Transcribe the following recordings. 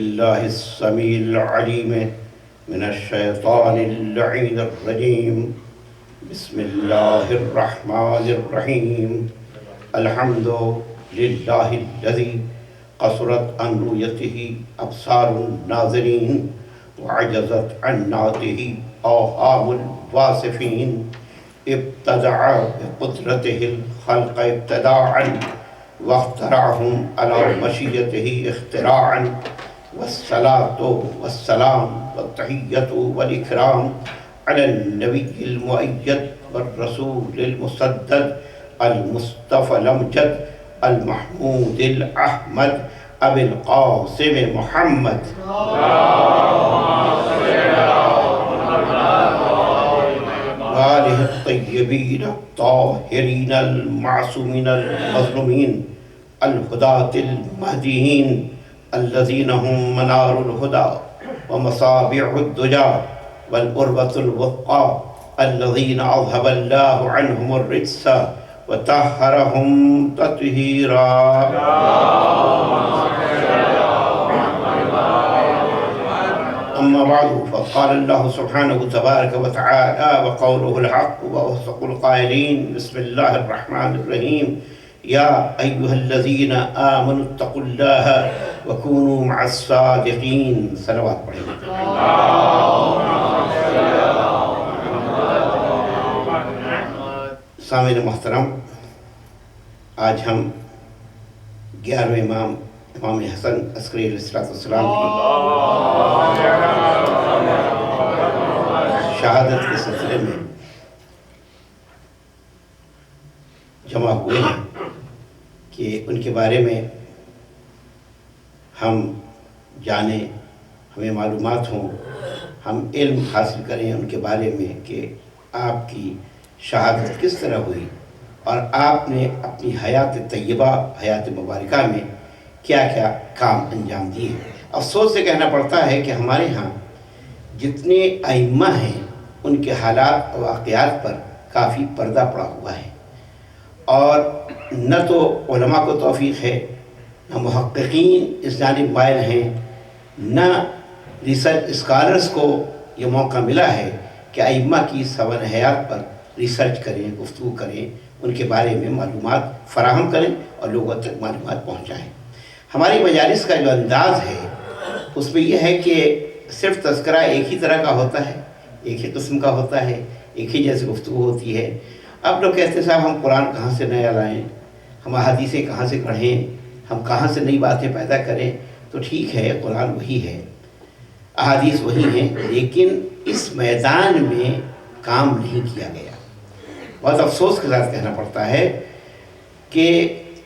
الله السميع العليم من الشيطان اللعين الرجيم. بسم الله الرحمن الرحيم. الحمد لله الذي قصرت عن رؤيته أبصار الناظرين وعجزت عن نعته آهام الواصفين. ابتدع بقدرته الخلق ابتداعا واخترعهم على مشيته اختراعا. والصلاة والسلام والتحية والإكرام على النبي المؤيد والرسول المسدد المصطفى الأمجد المحمود الأحمد أبي القاسم محمد. وآله الطيبين الطاهرين المعصومين المظلومين الهداة المهديين الذين هم منار الهدى ومصابيح الدجى والقربة الوثقى الذين أذهب الله عنهم الرجس وطهرهم تطهيرا. أما بعد فقال الله سبحانه تبارك وتعالى وقوله الحق وأصدق القائلين. بسم الله الرحمن الرحيم. يا أيها الذين آمنوا اتقوا الله وكونوا مع الصادقين. صلوات پڑھیں. سامعین محترم، آج ہم 11ویں امام حسن عسکری علیہ السلام کی شہادت کے سلسلے میں جمع ہوئے ہیں کہ ان کے بارے میں ہم جانیں، ہمیں معلومات ہوں، ہم علم حاصل کریں ان کے بارے میں کہ آپ کی شہادت کس طرح ہوئی اور آپ نے اپنی حیات طیبہ، حیات مبارکہ میں کیا کیا کام انجام دیے. افسوس سے کہنا پڑتا ہے کہ ہمارے ہاں جتنے ائمہ ہیں ان کے حالات و واقعات پر کافی پردہ پڑا ہوا ہے، اور نہ تو علماء کو توفیق ہے، نہ محققین اس جانب مائل ہیں، نہ ریسرچ اسکالرز کو یہ موقع ملا ہے کہ ائمہ کی سوانح حیات پر ریسرچ کریں، گفتگو کریں، ان کے بارے میں معلومات فراہم کریں اور لوگوں تک معلومات پہنچائیں. ہماری مجالس کا جو انداز ہے اس میں یہ ہے کہ صرف تذکرہ ایک ہی طرح کا ہوتا ہے، ایک ہی قسم کا ہوتا ہے، ایک ہی جیسی گفتگو ہوتی ہے. اب لوگ کہتے ہیں صاحب ہم قرآن کہاں سے نیا لائیں، ہم احادیثیں کہاں سے پڑھیں، ہم کہاں سے نئی باتیں پیدا کریں. تو ٹھیک ہے، قرآن وہی ہے، احادیث وہی ہیں، لیکن اس میدان میں کام نہیں کیا گیا. بہت افسوس کے ساتھ کہنا پڑتا ہے کہ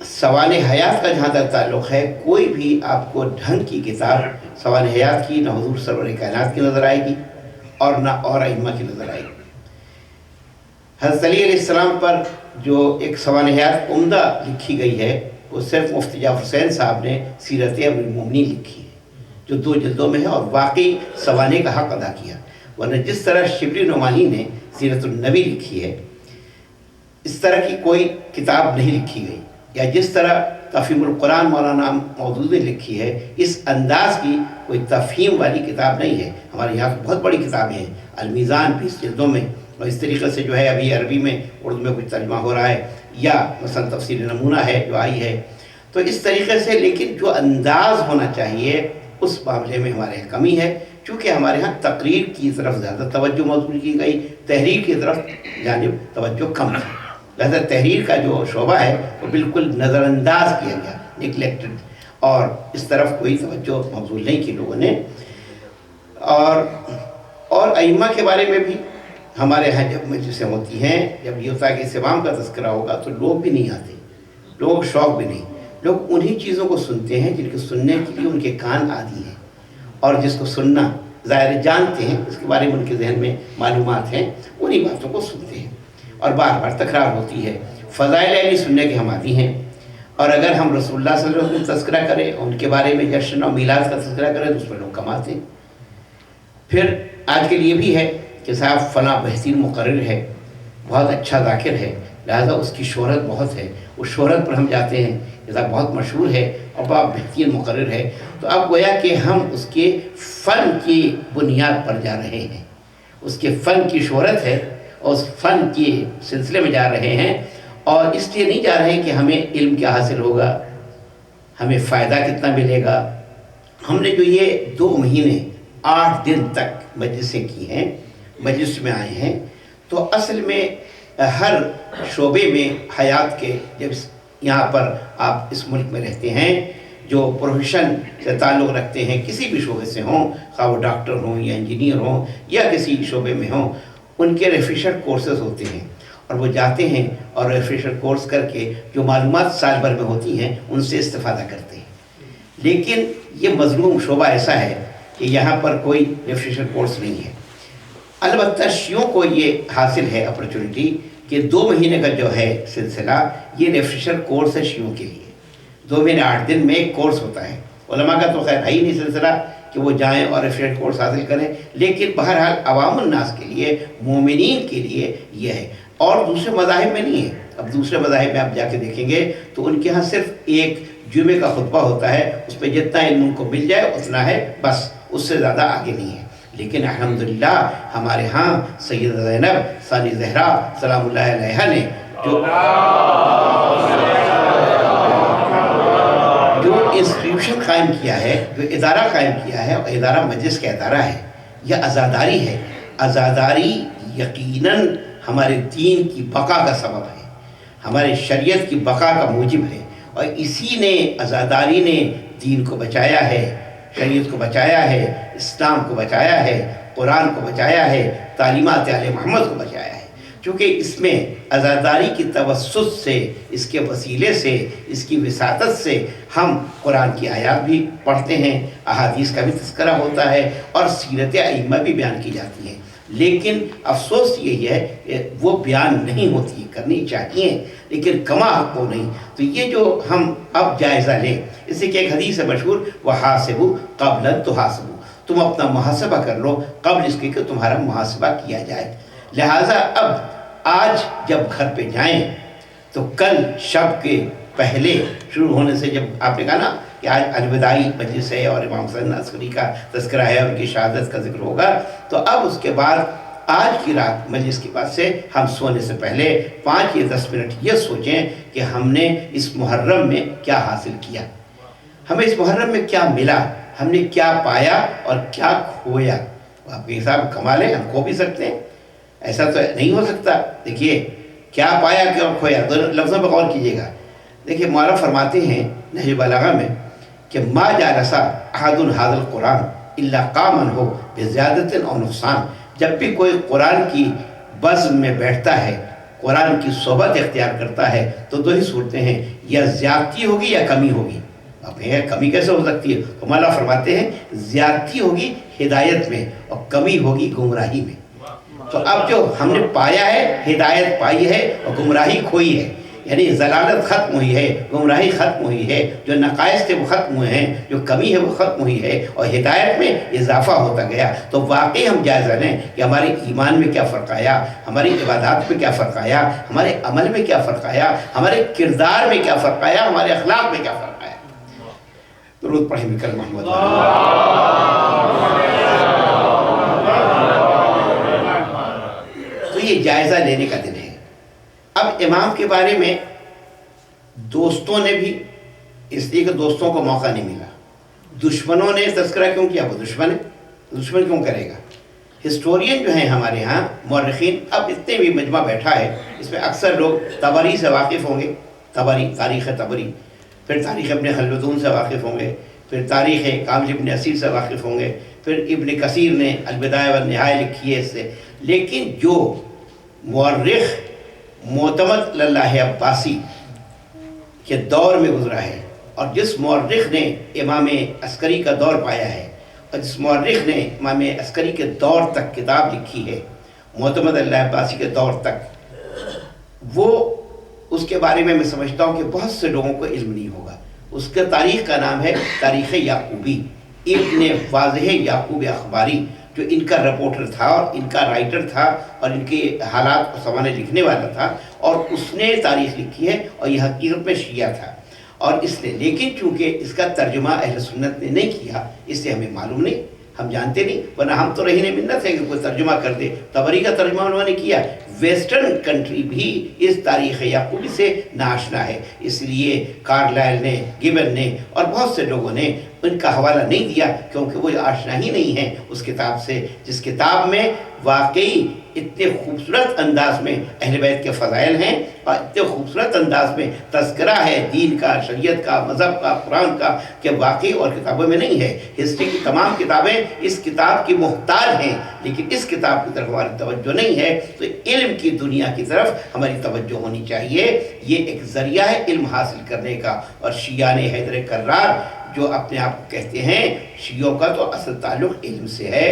سوانح حیات کا جہاں تک تعلق ہے، کوئی بھی آپ کو ڈھنگ کی کتاب سوانح حیات کی نہ حضور سرور کائنات کی نظر آئے گی اور نہ اور ائمہ کی نظر آئے گی. حضرت علی علیہ السلام پر جو ایک سوانح حیات عمدہ لکھی گئی ہے وہ صرف مفتی جعفر حسین صاحب نے سیرت امیر المومنین لکھی ہے، جو 2 جلدوں میں ہے اور واقعی سوانح کا حق ادا کیا. ورنہ جس طرح شبلی نعمانی نے سیرت النبی لکھی ہے، اس طرح کی کوئی کتاب نہیں لکھی گئی، یا جس طرح تفہیم القرآن مولانا مودود نے لکھی ہے، اس انداز کی کوئی تفہیم والی کتاب نہیں ہے. ہمارے یہاں بہت بڑی کتابیں ہیں، المیزان 20 جلدوں میں، اور اس طریقے سے جو ہے ابھی عربی میں اردو میں کچھ ترجمہ ہو رہا ہے، یا مثلا تفسیر نمونہ ہے جو آئی ہے. تو اس طریقے سے لیکن جو انداز ہونا چاہیے اس معاملے میں ہمارے یہاں کمی ہے، چونکہ ہمارے ہاں تقریر کی طرف زیادہ توجہ موصول کی گئی، تحریر کی طرف جانب توجہ کم ہے. لہذا تحریر کا جو شعبہ ہے وہ بالکل نظر انداز کیا گیا، نگلیکٹڈ، اور اس طرف کوئی توجہ موصول نہیں کی لوگوں نے. اور ائمہ کے بارے میں بھی ہمارے ہاں جب مجلسیں ہوتی ہیں، جب یہ ہوتا ہے کہ اس امام کا تذکرہ ہوگا تو لوگ بھی نہیں آتے، لوگ شوق بھی نہیں، لوگ انہی چیزوں کو سنتے ہیں جن کے سننے کے لیے ان کے کان عادی ہیں، اور جس کو سننا ظاہر جانتے ہیں، اس کے بارے میں ان کے ذہن میں معلومات ہیں، انہی باتوں کو سنتے ہیں اور بار بار تکرار ہوتی ہے. فضائل علی سننے کے ہم عادی ہیں، اور اگر ہم رسول اللہ صلی اللہ علیہ وسلم کا تذکرہ کریں، ان کے بارے میں جشن اور میلاد کا تذکرہ کریں تو اس پر لوگ کماتے ہیں. پھر آج کل یہ بھی ہے کہ صاحب فلاں بہترین مقرر ہے، بہت اچھا ذاکر ہے، لہذا اس کی شہرت بہت ہے، اس شہرت پر ہم جاتے ہیں، یہ بہت مشہور ہے اور بہت بہترین مقرر ہے۔ تو اب گویا کہ ہم اس کے فن کی بنیاد پر جا رہے ہیں، اس کے فن کی شہرت ہے اور اس فن کے سلسلے میں جا رہے ہیں، اور اس لیے نہیں جا رہے ہیں کہ ہمیں علم کیا حاصل ہوگا، ہمیں فائدہ کتنا ملے گا۔ ہم نے جو یہ 2 مہینے 8 دن تک مجلسیں کی ہیں، مجلس میں آئے ہیں، تو اصل میں ہر شعبے میں حیات کے، جب یہاں پر آپ اس ملک میں رہتے ہیں، جو پروفیشن سے تعلق رکھتے ہیں، کسی بھی شعبے سے ہوں، خواہ وہ ڈاکٹر ہوں یا انجینئر ہوں یا کسی شعبے میں ہوں، ان کے ریفریشر کورسز ہوتے ہیں، اور وہ جاتے ہیں اور ریفریشر کورس کر کے جو معلومات سال بھر میں ہوتی ہیں ان سے استفادہ کرتے ہیں۔ لیکن یہ مظلوم شعبہ ایسا ہے کہ یہاں پر کوئی ریفریشر کورس نہیں ہے۔ البتہ شیعوں کو یہ حاصل ہے اپرچونٹی کہ 2 مہینے کا جو ہے سلسلہ، یہ ریفریشر کورس ہے شیعوں کے لیے۔ 2 مہینے 8 دن میں ایک کورس ہوتا ہے۔ علماء کا تو خیر ہے ہی نہیں سلسلہ کہ وہ جائیں اور ریفریشر کورس حاصل کریں، لیکن بہرحال عوام الناس کے لیے، مومنین کے لیے یہ ہے، اور دوسرے مذاہب میں نہیں ہے۔ اب دوسرے مذاہب میں آپ جا کے دیکھیں گے تو ان کے ہاں صرف ایک جمعے کا خطبہ ہوتا ہے، اس پہ جتنا علم ان کو مل جائے اتنا ہے، بس اس سے زیادہ آگے نہیں ہے۔ لیکن الحمدللہ ہمارے ہاں سیدہ زینب ثانی زہرا سلام اللہ علیہا نے جو انسٹیٹیوشن قائم کیا ہے، جو ادارہ قائم کیا ہے، اور ادارہ مجلس کا ادارہ ہے، یہ عزاداری ہے۔ عزاداری یقیناً ہمارے دین کی بقا کا سبب ہے، ہمارے شریعت کی بقا کا موجب ہے، اور اسی نے، عزاداری نے دین کو بچایا ہے، شریعت کو بچایا ہے، اسلام کو بچایا ہے، قرآن کو بچایا ہے، تعلیمات آل محمد کو بچایا ہے۔ چونکہ اس میں عزاداری کی توسط سے، اس کے وسیلے سے، اس کی وساطت سے ہم قرآن کی آیات بھی پڑھتے ہیں، احادیث کا بھی تذکرہ ہوتا ہے، اور سیرت ائمہ بھی بیان کی جاتی ہیں۔ لیکن افسوس یہی ہے کہ وہ بیان نہیں ہوتی، کرنی چاہیے لیکن کما حق کو نہیں۔ تو یہ جو ہم اب جائزہ لیں، اس سے کہ ایک حدیث ہے مشہور، وَحَاسِبُوا قَبْلَ أَن تُحَاسَبُوا، تم اپنا محاسبہ کر لو قبل اس کے کہ تمہارا محاسبہ کیا جائے۔ لہٰذا اب آج جب گھر پہ جائیں تو کل شب کے پہلے شروع ہونے سے، جب آپ نے کہا نا کہ آج الوداعی مجلس ہے اور امام حسن عسکری کا تذکرہ ہے، ان کی شہادت کا ذکر ہوگا، تو اب اس کے بعد آج کی رات مجلس کے بعد سے ہم سونے سے پہلے 5 یا 10 منٹ یہ سوچیں کہ ہم نے اس محرم میں کیا حاصل کیا، ہمیں اس محرم میں کیا ملا، ہم نے کیا پایا اور کیا کھویا۔ آپ کے حساب کما لیں، ہم کھو بھی سکتے ہیں، ایسا تو نہیں ہو سکتا۔ دیکھیے کیا پایا کیا کھویا، دونوں لفظوں پر غور کیجیے گا۔ دیکھیے مولوی فرماتے ہیں نہج بلاغہ میں کہ ما جالس احد ھذا القرآن الا قامن ہو بزیادت اور نقصان، جب بھی کوئی قرآن کی بزم میں بیٹھتا ہے، قرآن کی صحبت اختیار کرتا ہے، تو 2 ہی صورتیں ہیں، یا زیادتی ہوگی یا کمی ہوگی۔ اب کمی کیسے ہو سکتی ہے؟ تو مولا فرماتے ہیں زیادتی ہوگی ہدایت میں اور کمی ہوگی گمراہی میں۔ تو اب جو ہم نے پایا ہے، ہدایت پائی ہے اور گمراہی کھوئی ہے، یعنی ضلالت ختم ہوئی ہے، گمراہی ختم ہوئی ہے، جو نقائص تھے وہ ختم ہوئے ہیں، جو کمی ہے وہ ختم ہوئی ہے، اور ہدایت میں اضافہ ہوتا گیا۔ تو واقعی ہم جائزہ لیں کہ ہمارے ایمان میں کیا فرق آیا، ہماری عبادات میں کیا فرق آیا، ہمارے عمل میں کیا فرق آیا، ہمارے کردار میں کیا فرق آیا، ہمارے اخلاق میں کیا فرق آیا۔ درود پڑھیں بکل محمد۔ تو یہ جائزہ لینے کا دن ہے۔ اب امام کے بارے میں دوستوں نے بھی، اس لیے کہ دوستوں کو موقع نہیں ملا، دشمنوں نے تذکرہ کیوں کیا؟ وہ دشمن ہے، دشمن کیوں کرے گا؟ ہسٹورین جو ہیں ہمارے ہاں مورخین، اب اتنے بھی مجمع بیٹھا ہے، اس میں اکثر لوگ طبری سے واقف ہوں گے، طبری، تاریخ طبری، پھر تاریخ ابن خلدون سے واقف ہوں گے، پھر تاریخ کامل ابن اسیر سے واقف ہوں گے، پھر ابن کثیر نے البدایہ والنہایہ لکھی ہے اس سے۔ لیکن جو مورخ معتمد اللہ عباسی کے دور میں گزرا ہے، اور جس مورخ نے امام عسکری کا دور پایا ہے، اور جس مورخ نے امام عسکری کے دور تک کتاب لکھی ہے، معتمد اللہ عباسی کے دور تک، وہ اس کے بارے میں سمجھتا ہوں کہ بہت سے لوگوں کو علم نہیں ہوگا۔ اس کے تاریخ کا نام ہے تاریخ یعقوبی، ابن واضح یعقوب اخباری جو ان کا رپورٹر تھا اور ان کا رائٹر تھا اور ان کے حالات کو سمانے لکھنے والا تھا، اور اس نے تاریخ لکھی ہے، اور یہ حقیقت میں شیعہ تھا، اور اس نے لیکن چونکہ اس کا ترجمہ اہل سنت نے نہیں کیا، اس سے ہمیں معلوم نہیں، ہم جانتے نہیں، ورنہ ہم تو رہین منت ہے کہ کوئی ترجمہ کر دے۔ طبری کا ترجمہ انہوں نے کیا۔ ویسٹرن کنٹری بھی اس تاریخ یعقوبی سے ناشنا ہے، اس لیے کارلائل نے، گبن نے اور بہت سے لوگوں نے ان کا حوالہ نہیں دیا، کیونکہ وہ آشنا ہی نہیں ہے اس کتاب سے، جس کتاب میں واقعی اتنے خوبصورت انداز میں اہل بیت کے فضائل ہیں، اور اتنے خوبصورت انداز میں تذکرہ ہے دین کا، شریعت کا، مذہب کا، قرآن کا، کہ واقعی اور کتابوں میں نہیں ہے۔ ہسٹری کی تمام کتابیں اس کتاب کی محتاج ہیں، لیکن اس کتاب کی طرف ہماری توجہ نہیں ہے، تو علم کی دنیا کی طرف ہماری توجہ ہونی چاہیے۔ یہ ایک ذریعہ ہے علم حاصل کرنے کا، اور شیعہ نے حیدر کرار جو اپنے آپ کو کہتے ہیں، شیعوں کا تو اصل تعلق علم سے ہے،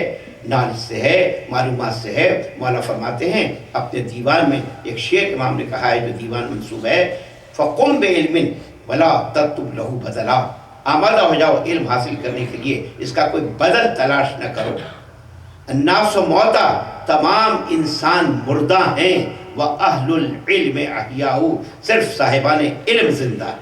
نالج سے ہے، معلومات سے ہے۔ مولا فرماتے ہیں اپنے دیوان میں، ایک شعر امام نے کہا ہے جو دیوان منسوب ہے، فَقُمْ بِعِلْمٍ وَلَا تَطْلُبْ لَهُ بَدَلًا، آمادہ ہو جاؤ علم حاصل کرنے کے لیے، اس کا کوئی بدل تلاش نہ کرو۔ الناس موتا، تمام انسان مردہ ہیں، وَأَهْلُ الْعِلْمِ أَحْيَاءُ، صرف صاحبان علم زندہ۔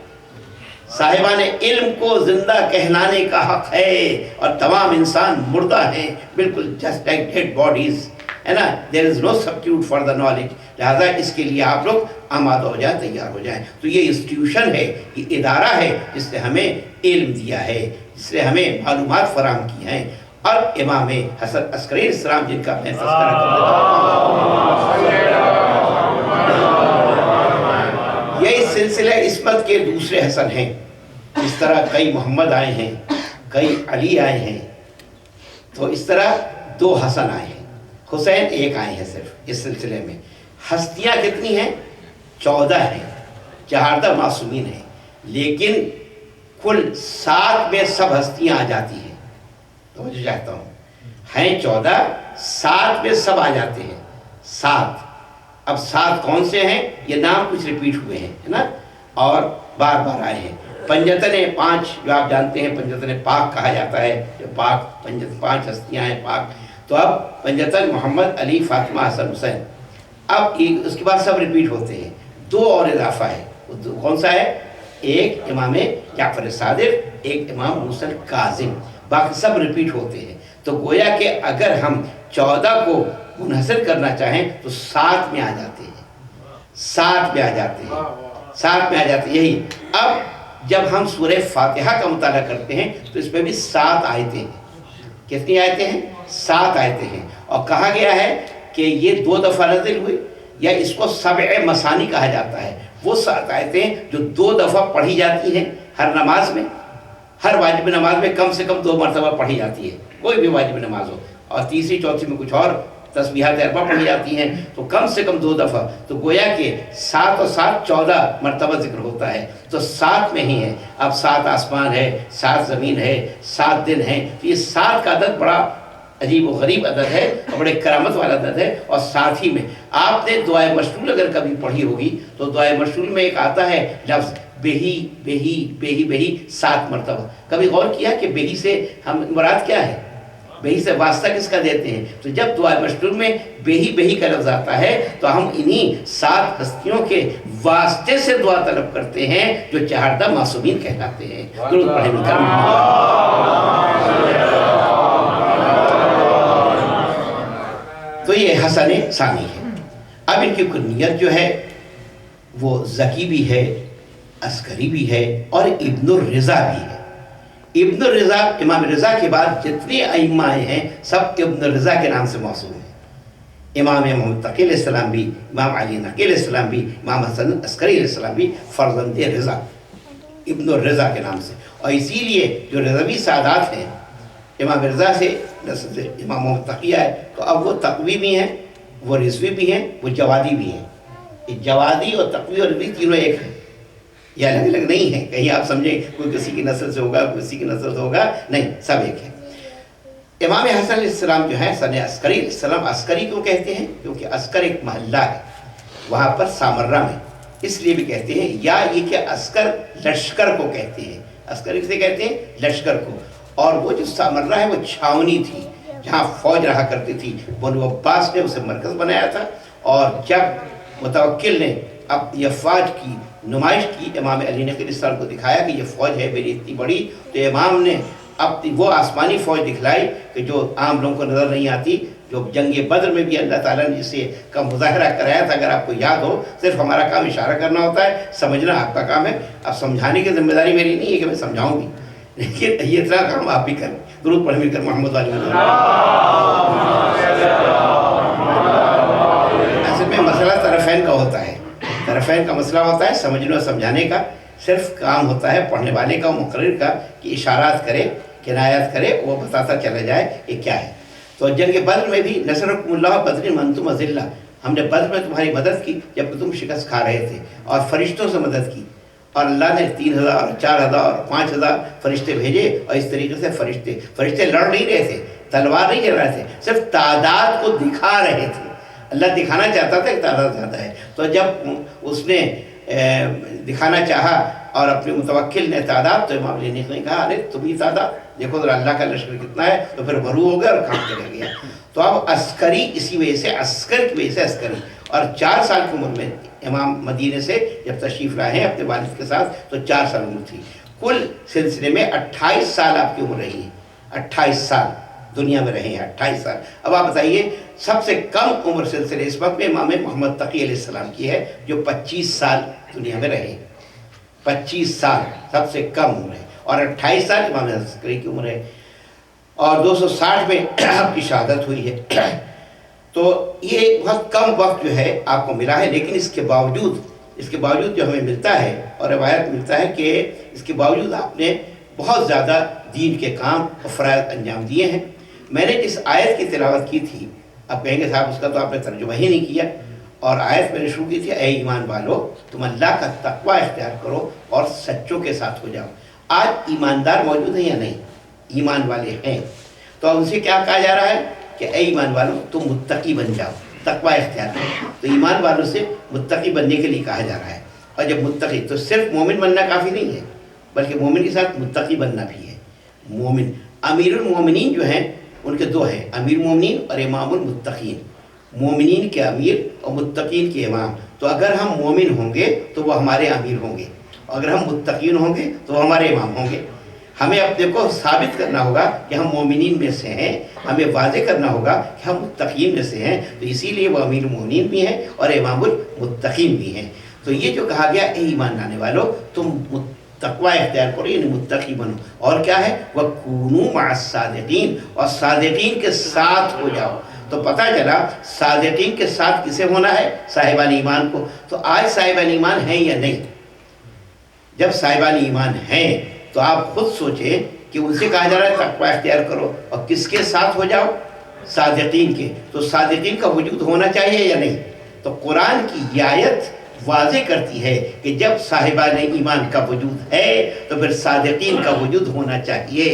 صاحبان علم کو زندہ کہلانے کا حق ہے، اور تمام انسان مردہ ہیں، بالکل just like dead bodies، ہے نا، there is no substitute for the knowledge۔ لہذا اس کے لیے آپ لوگ آمادہ ہو جائیں، تیار ہو جائیں۔ تو یہ انسٹیٹیوشن ہے، یہ ادارہ ہے جس نے ہمیں علم دیا ہے، جس نے ہمیں معلومات فراہم کی ہیں، اور امام حسن عسکری علیہ السلام جن کا میں تذکرہ یہی سلسلہ عصمت کے دوسرے حسن ہیں۔ اس طرح کئی محمد آئے ہیں، کئی علی آئے ہیں، تو اس طرح دو حسن آئے ہیں، حسین ایک آئے ہیں صرف اس سلسلے میں۔ ہستیاں کتنی ہیں؟ 14 ہیں، 14 معصومین ہیں، لیکن کل 7 میں سب ہستیاں آ جاتی ہیں۔ تو مجھے چاہتا ہوں ہیں 14، 7 میں سب آ جاتے ہیں، 7۔ اب 7 کون سے ہیں؟ یہ نام کچھ ریپیٹ ہوئے ہیں، ہے نا، اور بار بار آئے ہیں۔ پنجتن 5 جو آپ جانتے ہیں، پنجتن پاک کہا جاتا ہے، جو پاک 5 ہستیاں ہیں پاک۔ تو اب پنجتن محمد، علی، فاطمہ، حسن، حسین۔ اب اس کے بعد سب ریپیٹ ہوتے ہیں۔ 2 اور اضافہ ہے، کون سا ہے؟ ایک امام جعفر صادق، ایک امام موسیٰ کاظم، باقی سب ریپیٹ ہوتے ہیں۔ تو گویا کہ اگر ہم 14 کو منحصر کرنا چاہیں تو 7 میں آ جاتے ہیں، 7 میں آ جاتے ہیں، 7 میں آ جاتے ہیں۔ یہی اب جب ہم سورہ فاتحہ کا مطالعہ کرتے ہیں تو اس میں بھی 7 آیتیں ہیں۔ کتنی آیتیں ہیں؟ 7 آیتیں ہیں، اور کہا گیا ہے کہ یہ 2 دفعہ نازل ہوئی، یا اس کو 7 مثانی کہا جاتا ہے، وہ 7 آیتیں جو 2 دفعہ پڑھی جاتی ہیں ہر نماز میں، ہر واجب نماز میں کم سے کم 2 مرتبہ پڑھی جاتی ہے، کوئی بھی واجب نماز ہو، اور تیسری چوتھی میں کچھ اور تسبیحات اربع پڑھی جاتی ہیں، تو کم سے کم 2 دفعہ۔ تو گویا کہ 7 اور 7 14 مرتبہ ذکر ہوتا ہے، تو 7 میں ہی ہے۔ اب 7 آسمان ہے، 7 زمین ہے، 7 دن ہے، تو یہ 7 کا عدد بڑا عجیب و غریب عدد ہے، اور بڑے کرامت والا عدد ہے۔ اور ساتھ ہی میں آپ نے دعائے مشلول اگر کبھی پڑھی ہوگی تو دعائے مشلول میں ایک آتا ہے لفظ بہی بہی بہی بہی 7 مرتبہ۔ کبھی غور کیا کہ بہی سے ہم مراد کیا ہے؟ بہی سے واسطہ کس کا دیتے ہیں؟ تو جب دعائے مشلول میں بہی بہی کا لفظ آتا ہے تو ہم انہی 7 ہستیوں کے واسطے سے دعا طلب کرتے ہیں جو 14 معصومین کہلاتے ہیں۔ درود پڑھیں مل کر۔ تو یہ حسن ثانی ہے۔ اب ان کی کنیت جو ہے وہ زکی بھی ہے، عسکری بھی ہے، اور ابن الرضا بھی ہے۔ ابن الرضا، امام رضا کے بعد جتنے ائمہ ہیں سب ابن الرضا کے نام سے موسوم ہیں۔ امام محمد تقی علیہ السلام بھی، امام علی نقی علیہ السلام بھی، امام حسن عسکری علیہ السلام بھی فرزند رضا، ابن الرضا کے نام سے۔ اور اسی لیے جو رضوی سادات ہیں امام رضا سے نسل سے امام محمد تقی ہے، تو اب وہ تقوی بھی ہیں، وہ رضوی بھی ہیں، وہ جوادی بھی ہیں۔ جوادی اور تقوی اور رضوی تینوں ایک ہیں، یہ الگ الگ نہیں ہے، کہیں آپ سمجھیں کوئی کسی کی نسل سے ہوگا، کسی کی نسل سے ہوگا، نہیں، سب ایک ہے۔ امام حسن علیہ السلام جو ہے سن عسکری علیہ السلام، عسکری کیوں کہتے ہیں؟ کیونکہ عسکر ایک محلہ ہے وہاں پر سامرہ میں، اس لیے بھی کہتے ہیں، یا یہ کہ عسکر لشکر کو کہتے ہیں، عسکر کسے کہتے ہیں؟ لشکر کو۔ اور وہ جو سامرہ ہے وہ چھاونی تھی جہاں فوج رہا کرتی تھی. بنو عباس نے اسے مرکز بنایا تھا، اور جب متوکل نے اپنی افواج کی نمائش کی، امام علی نے السلام کو دکھایا کہ یہ فوج ہے میری اتنی بڑی، تو امام نے اپنی وہ آسمانی فوج دکھلائی کہ جو عام لوگوں کو نظر نہیں آتی، جو جنگ بدر میں بھی اللہ تعالیٰ نے جسے کا مظاہرہ کرایا تھا. اگر آپ کو یاد ہو، صرف ہمارا کام اشارہ کرنا ہوتا ہے، سمجھنا آپ کا کام ہے. اب سمجھانے کی ذمہ داری میری نہیں ہے کہ میں سمجھاؤں گی، لیکن یہ اتنا کام آپ بھی کریں. درود پڑھ مل کر محمد علیہ وسلم. اصل میں مسئلہ طرفین کا ہوتا ہے، طرفین کا مسئلہ ہوتا ہے سمجھنے اور سمجھانے کا. صرف کام ہوتا ہے پڑھنے والے کا، مقرر کا، کہ اشارات کرے، کنایات کرے، وہ بتاتا چلا جائے یہ کیا ہے. تو جنگ بدر میں بھی نصرکم اللہ بدر من تم اذلہ، ہم نے بدر میں تمہاری مدد کی جب تم شکست کھا رہے تھے، اور فرشتوں سے مدد کی. اور اللہ نے 3000 4000 اور 5000 فرشتے بھیجے، اور اس طریقے سے فرشتے لڑ نہیں رہے تھے، تلوار نہیں چل رہے تھے، صرف تعداد کو دکھا رہے تھے. اللہ دکھانا چاہتا تھا کہ تعداد زیادہ ہے. تو جب اس نے دکھانا چاہا اور اپنے متوکل نے تعداد، تو امام علی نے کہا ارے تم ہی تعداد دیکھو ذرا اللہ کا لشکر کتنا ہے. تو پھر بھرو ہو گیا اور کام چلے گیا. تو اب عسکری اسی وجہ سے، عسکر کی وجہ سے عسکری. اور 4 سال کی عمر میں امام مدینے سے جب تشریف لائے ہیں اپنے والد کے ساتھ، تو 4 سال عمر تھی. کل سلسلے میں 28 سال آپ کی عمر رہی ہے. 28 سال دنیا میں رہے ہیں، 28 سال. اب آپ بتائیے سب سے کم عمر سلسلے اس وقت میں امام محمد تقی علیہ السلام کی ہے، جو 25 سال دنیا میں رہے. 25 سال سب سے کم عمر ہے، اور 28 سال امام عسکری کی عمر ہے. اور 260 میں آپ کی شہادت ہوئی ہے. تو یہ بہت کم وقت جو ہے آپ کو ملا ہے، لیکن اس کے باوجود جو ہمیں ملتا ہے اور روایت ملتا ہے کہ اس کے باوجود آپ نے بہت زیادہ دین کے کام اور فرائض انجام دیے ہیں. میں نے اس آیت کی تلاوت کی تھی، آپ کہیں گے صاحب اس کا تو آپ نے ترجمہ ہی نہیں کیا. اور آیت میں نے شروع کی تھی اے ایمان والو تم اللہ کا تقوی اختیار کرو اور سچوں کے ساتھ ہو جاؤ. آج ایماندار موجود ہیں یا نہیں؟ ایمان والے ہیں. تو ان سے کیا کہا جا رہا ہے کہ اے ایمان والو تم متقی بن جاؤ، تقوی اختیار کرو. تو ایمان والوں سے متقی بننے کے لیے کہا جا رہا ہے. اور جب متقی، تو صرف مومن بننا کافی نہیں ہے، بلکہ مومن کے ساتھ متقی بننا بھی ہے. مومن، امیر المومنین جو ہیں ان کے 2 ہیں، امیر المومنین اور امام المتقین. مومنین کے امیر اور متقین کے امام. تو اگر ہم مومن ہوں گے تو وہ ہمارے امیر ہوں گے، اور اگر ہم متقین ہوں گے تو وہ ہمارے امام ہوں گے. ہمیں اپنے کو ثابت کرنا ہوگا کہ ہم مومنین میں سے ہیں، ہمیں واضح کرنا ہوگا کہ ہم متقین میں سے ہیں. تو اسی لیے وہ امیر المومنین بھی ہیں اور امام المتقین بھی ہیں. تو یہ جو کہا گیا اے ایمان لانے والو تم تقوی اختیار کرو، یعنی متقی بنو. اور کیا ہے؟ وَكُونُوا مَعَ الصَّادِقِينَ، اور صادقین کے ساتھ ہو جاؤ. تو پتہ چلا صادقین کے ساتھ کسے ہونا ہے؟ صاحبان ایمان کو. تو آج صاحبان ایمان ہیں یا نہیں؟ جب صاحبان ایمان ہیں تو آپ خود سوچیں کہ ان سے کہا جا رہا ہے تقوی اختیار کرو، اور کس کے ساتھ ہو جاؤ؟ صادقین کے. تو صادقین کا وجود ہونا چاہیے یا نہیں؟ تو قرآن کی یہ آیت واضح کرتی ہے کہ جب صاحبان ایمان کا وجود ہے تو پھر صادقین کا وجود ہونا چاہیے.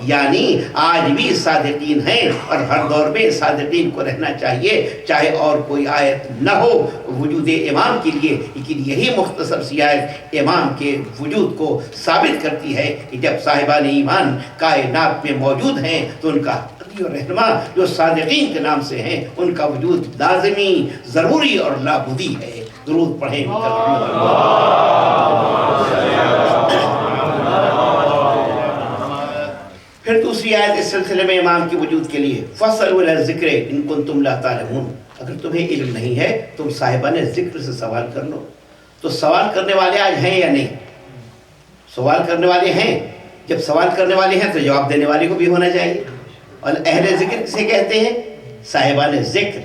یعنی آج بھی صادقین ہیں اور ہر دور میں صادقین کو رہنا چاہیے، چاہے اور کوئی آیت نہ ہو وجود امام کے لیے. لیکن یہی مختصر سی آیت امام کے وجود کو ثابت کرتی ہے کہ جب صاحبان ایمان کائنات میں موجود ہیں تو ان کا اور رہنما جو صادقین کے نام سے ہیں ان کا وجود لازمی، ضروری اور لابدی ہے. درود پڑھیں. پھر دوسری آیت اس سلسلے میں امام کے وجود کے لیے فَاسْأَلُوا أَهْلَ الذِّكْرِ إِن كُنتُمْ لَا تَعْلَمُونَ، اگر تمہیں علم نہیں ہے تم صاحبان ذکر سے سوال کر لو. تو سوال کرنے والے آج ہیں یا نہیں؟ سوال کرنے والے ہیں. جب سوال کرنے والے ہیں تو جواب دینے والے کو بھی ہونا چاہیے. اور اہل ذکر کسے کہتے ہیں؟ صاحبان ذکر.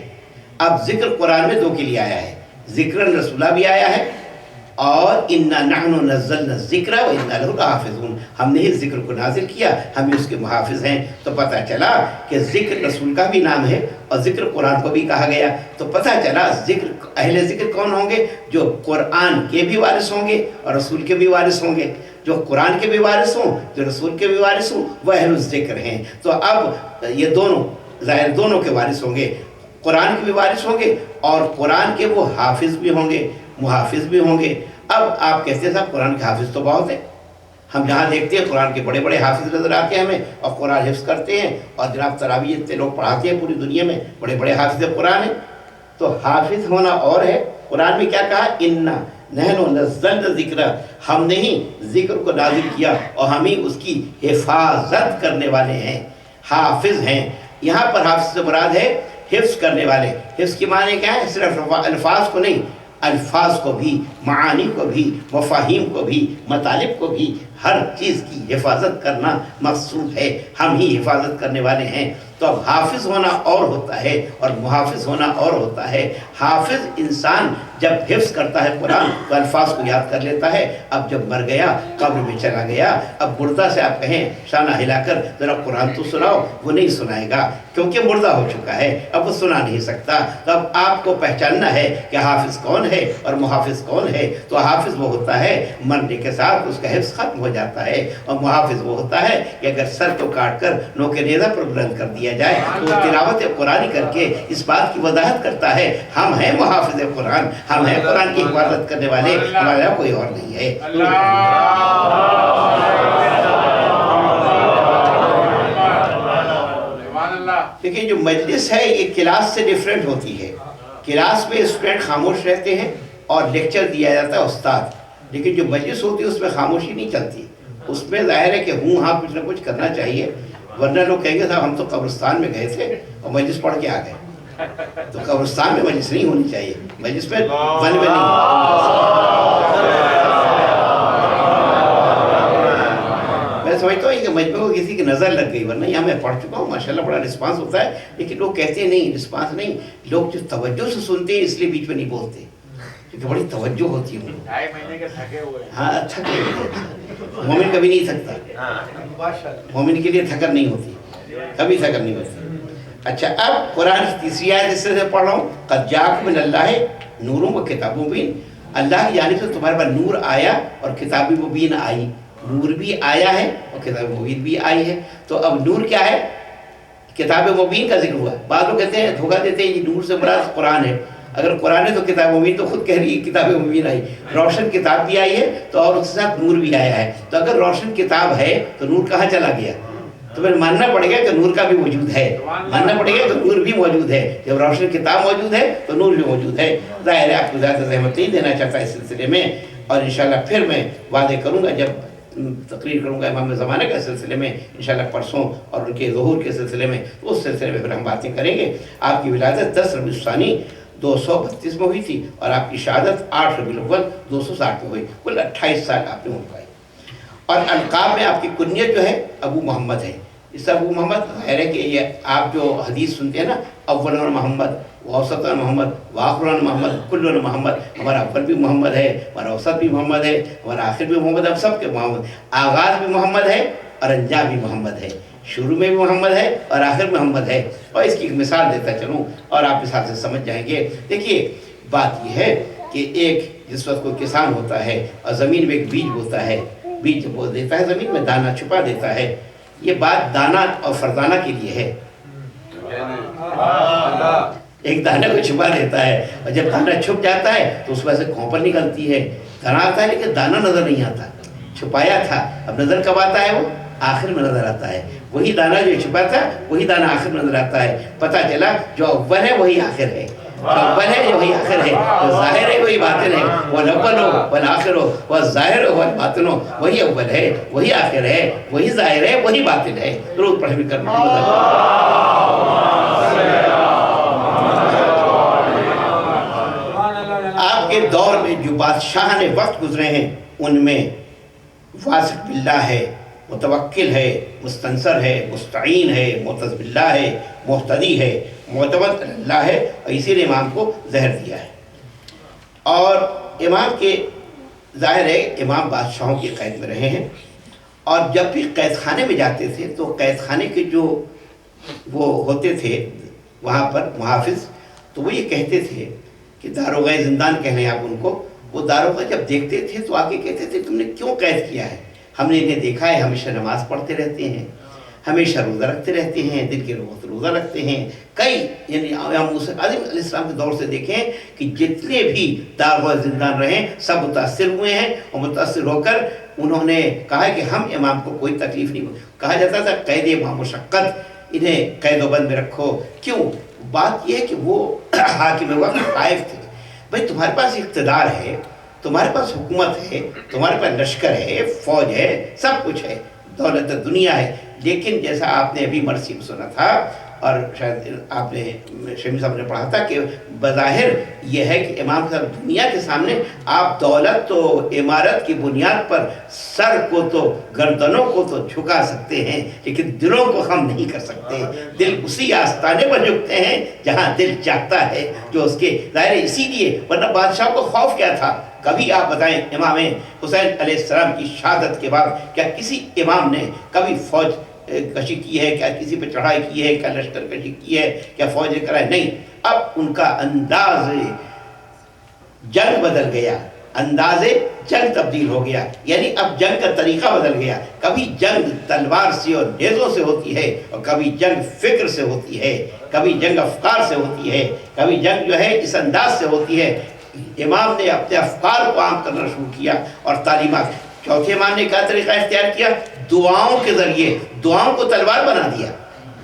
اب ذکر قرآن میں 2 کے لیے آیا ہے، ذکر رسولہ بھی آیا ہے، اور اِنَّا نَحْنُ نَزَّلْنَا الذِّكْرَ وَإِنَّا لَهُ لَحَافِظُونَ، ہم نے ہی ذکر کو نازل کیا، ہم ہی اس کے محافظ ہیں. تو پتہ چلا کہ ذکر رسول کا بھی نام ہے اور ذکر قرآن کو بھی کہا گیا. تو پتہ چلا ذکر، اہل ذکر کون ہوں گے؟ جو قرآن کے بھی وارث ہوں گے اور رسول کے بھی وارث ہوں گے. جو قرآن کے بھی وارث ہوں، جو رسول کے بھی وارث ہوں، وہ اہل الذکر ہیں. تو اب یہ دونوں ظاہر دونوں کے وارث ہوں گے، قرآن کے بھی وارث ہوں گے اور قرآن کے وہ حافظ بھی ہوں گے، محافظ بھی ہوں گے. اب آپ کہتے ہیں صاحب قرآن کے حافظ تو بہت ہیں. ہم جہاں دیکھتے ہیں قرآن کے بڑے بڑے حافظ نظر آتے ہیں ہمیں، اور قرآن حفظ کرتے ہیں، اور جناب تراویح اتنے لوگ پڑھاتے ہیں پوری دنیا میں، بڑے بڑے حافظ قرآن ہیں۔ تو حافظ ہونا اور ہے، قرآن میں کیا کہا، اِنَّا نَحْنُ نَزَّلْنَا الذِّکْرَ، ہم نے ہی ذکر کو نازل کیا اور ہم ہی اس کی حفاظت کرنے والے ہیں، حافظ ہیں۔ یہاں پر حافظ سے مراد ہے حفظ کرنے والے۔ حفظ کی معنی کیا ہے؟ صرف الفاظ کو نہیں، الفاظ کو بھی، معانی کو بھی، مفاہیم کو بھی، مطالب کو بھی، ہر چیز کی حفاظت کرنا مقصود ہے، ہم ہی حفاظت کرنے والے ہیں۔ تو اب حافظ ہونا اور ہوتا ہے اور محافظ ہونا اور ہوتا ہے۔ حافظ انسان جب حفظ کرتا ہے قرآن تو الفاظ کو یاد کر لیتا ہے، اب جب مر گیا، قبر میں چلا گیا، اب مردہ سے آپ کہیں شانہ ہلا کر ذرا قرآن تو سناؤ، وہ نہیں سنائے گا کیونکہ مردہ ہو چکا ہے، اب وہ سنا نہیں سکتا۔ تو اب آپ کو پہچاننا ہے کہ حافظ کون ہے اور محافظ کون ہے۔ تو حافظ وہ ہوتا ہے مرنے کے ساتھ اس کا حفظ ختم ہو جاتا ہے، اور محافظ وہ ہوتا ہے کہ اگر سر کو کاٹ کر نوک نیزہ پر بلند کر دیا جائے تو وہ تلاوت قرآن کر کے اس بات کی وضاحت کرتا ہے ہم ہیں محافظ قرآن، ہم ہیں قرآن کی حفاظت کرنے والے، ہمارا کوئی اور نہیں ہے۔ دیکھیں جو مجلس ہے یہ کلاس سے ڈیفرنٹ ہوتی ہے۔ کلاس میں اسٹوڈنٹ خاموش رہتے ہیں اور لیکچر دیا جاتا ہے استاد، لیکن جو مجلس ہوتی ہے اس میں خاموشی نہیں چلتی، اس میں ظاہر ہے کہ ہاں کچھ نہ کچھ کرنا چاہیے، ورنہ لوگ کہیں گے صاحب ہم تو قبرستان میں گئے تھے اور مجلس پڑھ کے آ گئے۔ تو قبرستان میں مجلس نہیں ہونی چاہیے، مجلس میں ون میں نہیں۔ میں سمجھتا ہوں کہ مجمع کو کسی کی نظر لگ گئی، ورنہ یہاں میں پڑھ چکا ہوں ماشاءاللہ بڑا رسپانس ہوتا ہے، لیکن لوگ کہتے ہیں نہیں رسپانس نہیں، لوگ جو توجہ سے سنتے ہیں اس لیے بیچ میں نہیں بولتے، کیونکہ بڑی توجہ ہوتی ہے۔ 2.5 مہینے کے تھکے ہوئے، ہاں تھکے ہوئے، مومن کبھی نہیں تھکتا، مومن کے لیے تھکن نہیں ہوتی، کبھی تھکن نہیں ہوتی۔ اچھا اب قرآن کی تیسری آیت اس سے پڑھ رہا ہوں، قد جاءکم من اللہ نور و کتاب مبین، اللہ کی جانب سے تمہارے پاس نور آیا اور کتاب مبین آئی، نور بھی آیا ہے اور کتاب مبین بھی آئی ہے۔ تو اب نور کیا ہے؟ کتاب مبین کا ذکر ہوا۔ بعض لوگ کہتے ہیں دھوکہ دیتے ہیں یہ نور سے مراد قرآن ہے، اگر قرآن ہے تو کتاب مبین تو خود کہہ رہی ہے کتاب مبین آئی، روشن کتاب بھی آئی ہے تو اور اس کے ساتھ نور بھی آیا ہے۔ تو اگر روشن کتاب ہے تو نور کہاں چلا گیا؟ تو پھر ماننا پڑے گا کہ نور کا بھی وجود ہے، ماننا پڑے گا کہ نور بھی موجود ہے، جب روشن کتاب موجود ہے تو نور بھی موجود ہے۔ ظاہر ہے آپ کو زیادہ زحمت نہیں دینا چاہتا اس سلسلے میں، اور انشاءاللہ پھر میں وعدے کروں گا جب تقریر کروں گا امام زمانہ کے سلسلے میں انشاءاللہ پرسوں اور ان کے ظہور کے سلسلے میں، اس سلسلے میں پھر ہم باتیں کریں گے۔ آپ کی ولادت 10 ربیع الثانی 232 میں ہوئی تھی اور آپ کی شہادت 8 ربیع الاول 260 میں ہوئی، کل 28 سال آپ نے عمر پائی۔ اور القاب میں آپ کی کنیت جو ہے ابو محمد ہے۔ اس ابو محمد خیر ہے کہ یہ آپ جو حدیث سنتے ہیں نا، اول محمد وسط محمد وآخر محمد کل محمد، ہمارا اول بھی محمد ہے، ہمارا وسط بھی محمد ہے، ہمارا آخر بھی محمد ہے، اب سب کے محمد، آغاز بھی محمد ہے اور انجام بھی محمد ہے، شروع میں بھی محمد ہے اور آخر میں محمد ہے۔ اور اس کی ایک مثال دیتا چلوں اور آپ مثال سے سمجھ جائیں گے۔ دیکھیے بات یہ ہے کہ ایک جس وقت کوئی کسان ہوتا ہے اور زمین میں ایک بیج ہوتا ہے، بیج بو دیتا ہے زمین میں، دانہ چھپا دیتا ہے، یہ بات دانہ اور فرزانہ کے لیے ہے۔ ایک دانے کو چھپا دیتا ہے اور جب دانہ چھپ جاتا ہے تو اس میں سے کھوپر نکلتی ہے، دانہ آتا ہے لیکن دانہ نظر نہیں آتا، چھپایا تھا، اب نظر کب آتا ہے؟ وہ آخر میں نظر آتا ہے، وہی دانہ جو چھپا تھا وہی دانہ آخر میں نظر آتا ہے۔ پتہ چلا جو اول ہے وہی آخر ہے، جو اول ہے وہی آخر ہے، جو ظاہر ہے وہی باطن ہے، والاول والآخر والظاہر والباطن، وہی اول ہے وہی آخر ہے وہی ظاہر ہے وہی باطن ہے۔ درود پڑھ مل کر آپ کے دور میں جو بادشاہ نے وقت گزرے ہیں ان میں واثق باللہ ہے، متوکل ہے، مستنصر ہے، مستعین ہے، معتز باللہ ہے، محتدی ہے، معتمد اللہ ہے، اور اسی نے امام کو زہر دیا ہے۔ اور امام کے ظاہر ہے امام بادشاہوں کی قید میں رہے ہیں، اور جب بھی قید خانے میں جاتے تھے تو قید خانے کے جو وہ ہوتے تھے وہاں پر محافظ، تو وہ یہ کہتے تھے کہ داروغہ زندان کہہ رہے ہیں آپ ان کو، وہ داروغہ جب دیکھتے تھے تو آگے کہتے تھے تم نے کیوں قید کیا ہے؟ ہم نے انہیں دیکھا ہے ہمیشہ نماز پڑھتے رہتے ہیں، ہمیشہ روزہ رکھتے رہتے ہیں، دن کے وقت روزہ رکھتے ہیں، کئی یعنی امام موسیٰ عظیم علیہ السلام کے دور سے دیکھیں کہ جتنے بھی داروغہ زندان رہے سب متاثر ہوئے ہیں، اور متاثر ہو کر انہوں نے کہا کہ ہم امام کو کوئی تکلیف نہیں، کہا جاتا تھا قید امام مشقت، انہیں قید و بند میں رکھو. کیوں؟ بات یہ ہے کہ وہ حاکم وقت خائف تھے. بھائی تمہارے پاس اقتدار ہے، تمہارے پاس حکومت ہے، تمہارے پاس لشکر ہے، فوج ہے، سب کچھ ہے، دولت دنیا ہے، لیکن جیسا آپ نے ابھی مرسی میں سنا تھا اور شاید آپ نے شمی صاحب نے پڑھا تھا کہ بظاہر یہ ہے کہ امام صاحب دنیا کے سامنے آپ دولت تو عمارت کی بنیاد پر سر کو تو گردنوں کو تو جھکا سکتے ہیں، لیکن دلوں کو ہم نہیں کر سکتے. دل اسی آستانے پر جھکتے ہیں جہاں دل چاہتا ہے، جو اس کے ظاہر. اسی لیے ورنہ بادشاہ کو خوف کیا تھا؟ کبھی آپ بتائیں امام حسین علیہ السلام کی شہادت کے بعد کیا کسی امام نے کبھی فوج کشی کی ہے؟ کیا کسی پہ چڑھائی کی ہے؟ کیا لشکر کشی کی ہے؟ کیا فوج نے کرا ہے؟ نہیں. اب ان کا انداز جنگ بدل گیا، انداز جنگ تبدیل ہو گیا، یعنی اب جنگ کا طریقہ بدل گیا. کبھی جنگ تلوار سے اور نیزوں سے ہوتی ہے، اور کبھی جنگ فکر سے ہوتی ہے، کبھی جنگ افکار سے ہوتی ہے، کبھی جنگ جو ہے اس انداز سے ہوتی ہے. امام نے اپنے افکار کو عام کرنا شروع کیا اور تعلیمات. چوتھے امام نے کیا طریقہ اختیار کیا؟ دعاؤں کے ذریعے دعاؤں کو تلوار بنا دیا.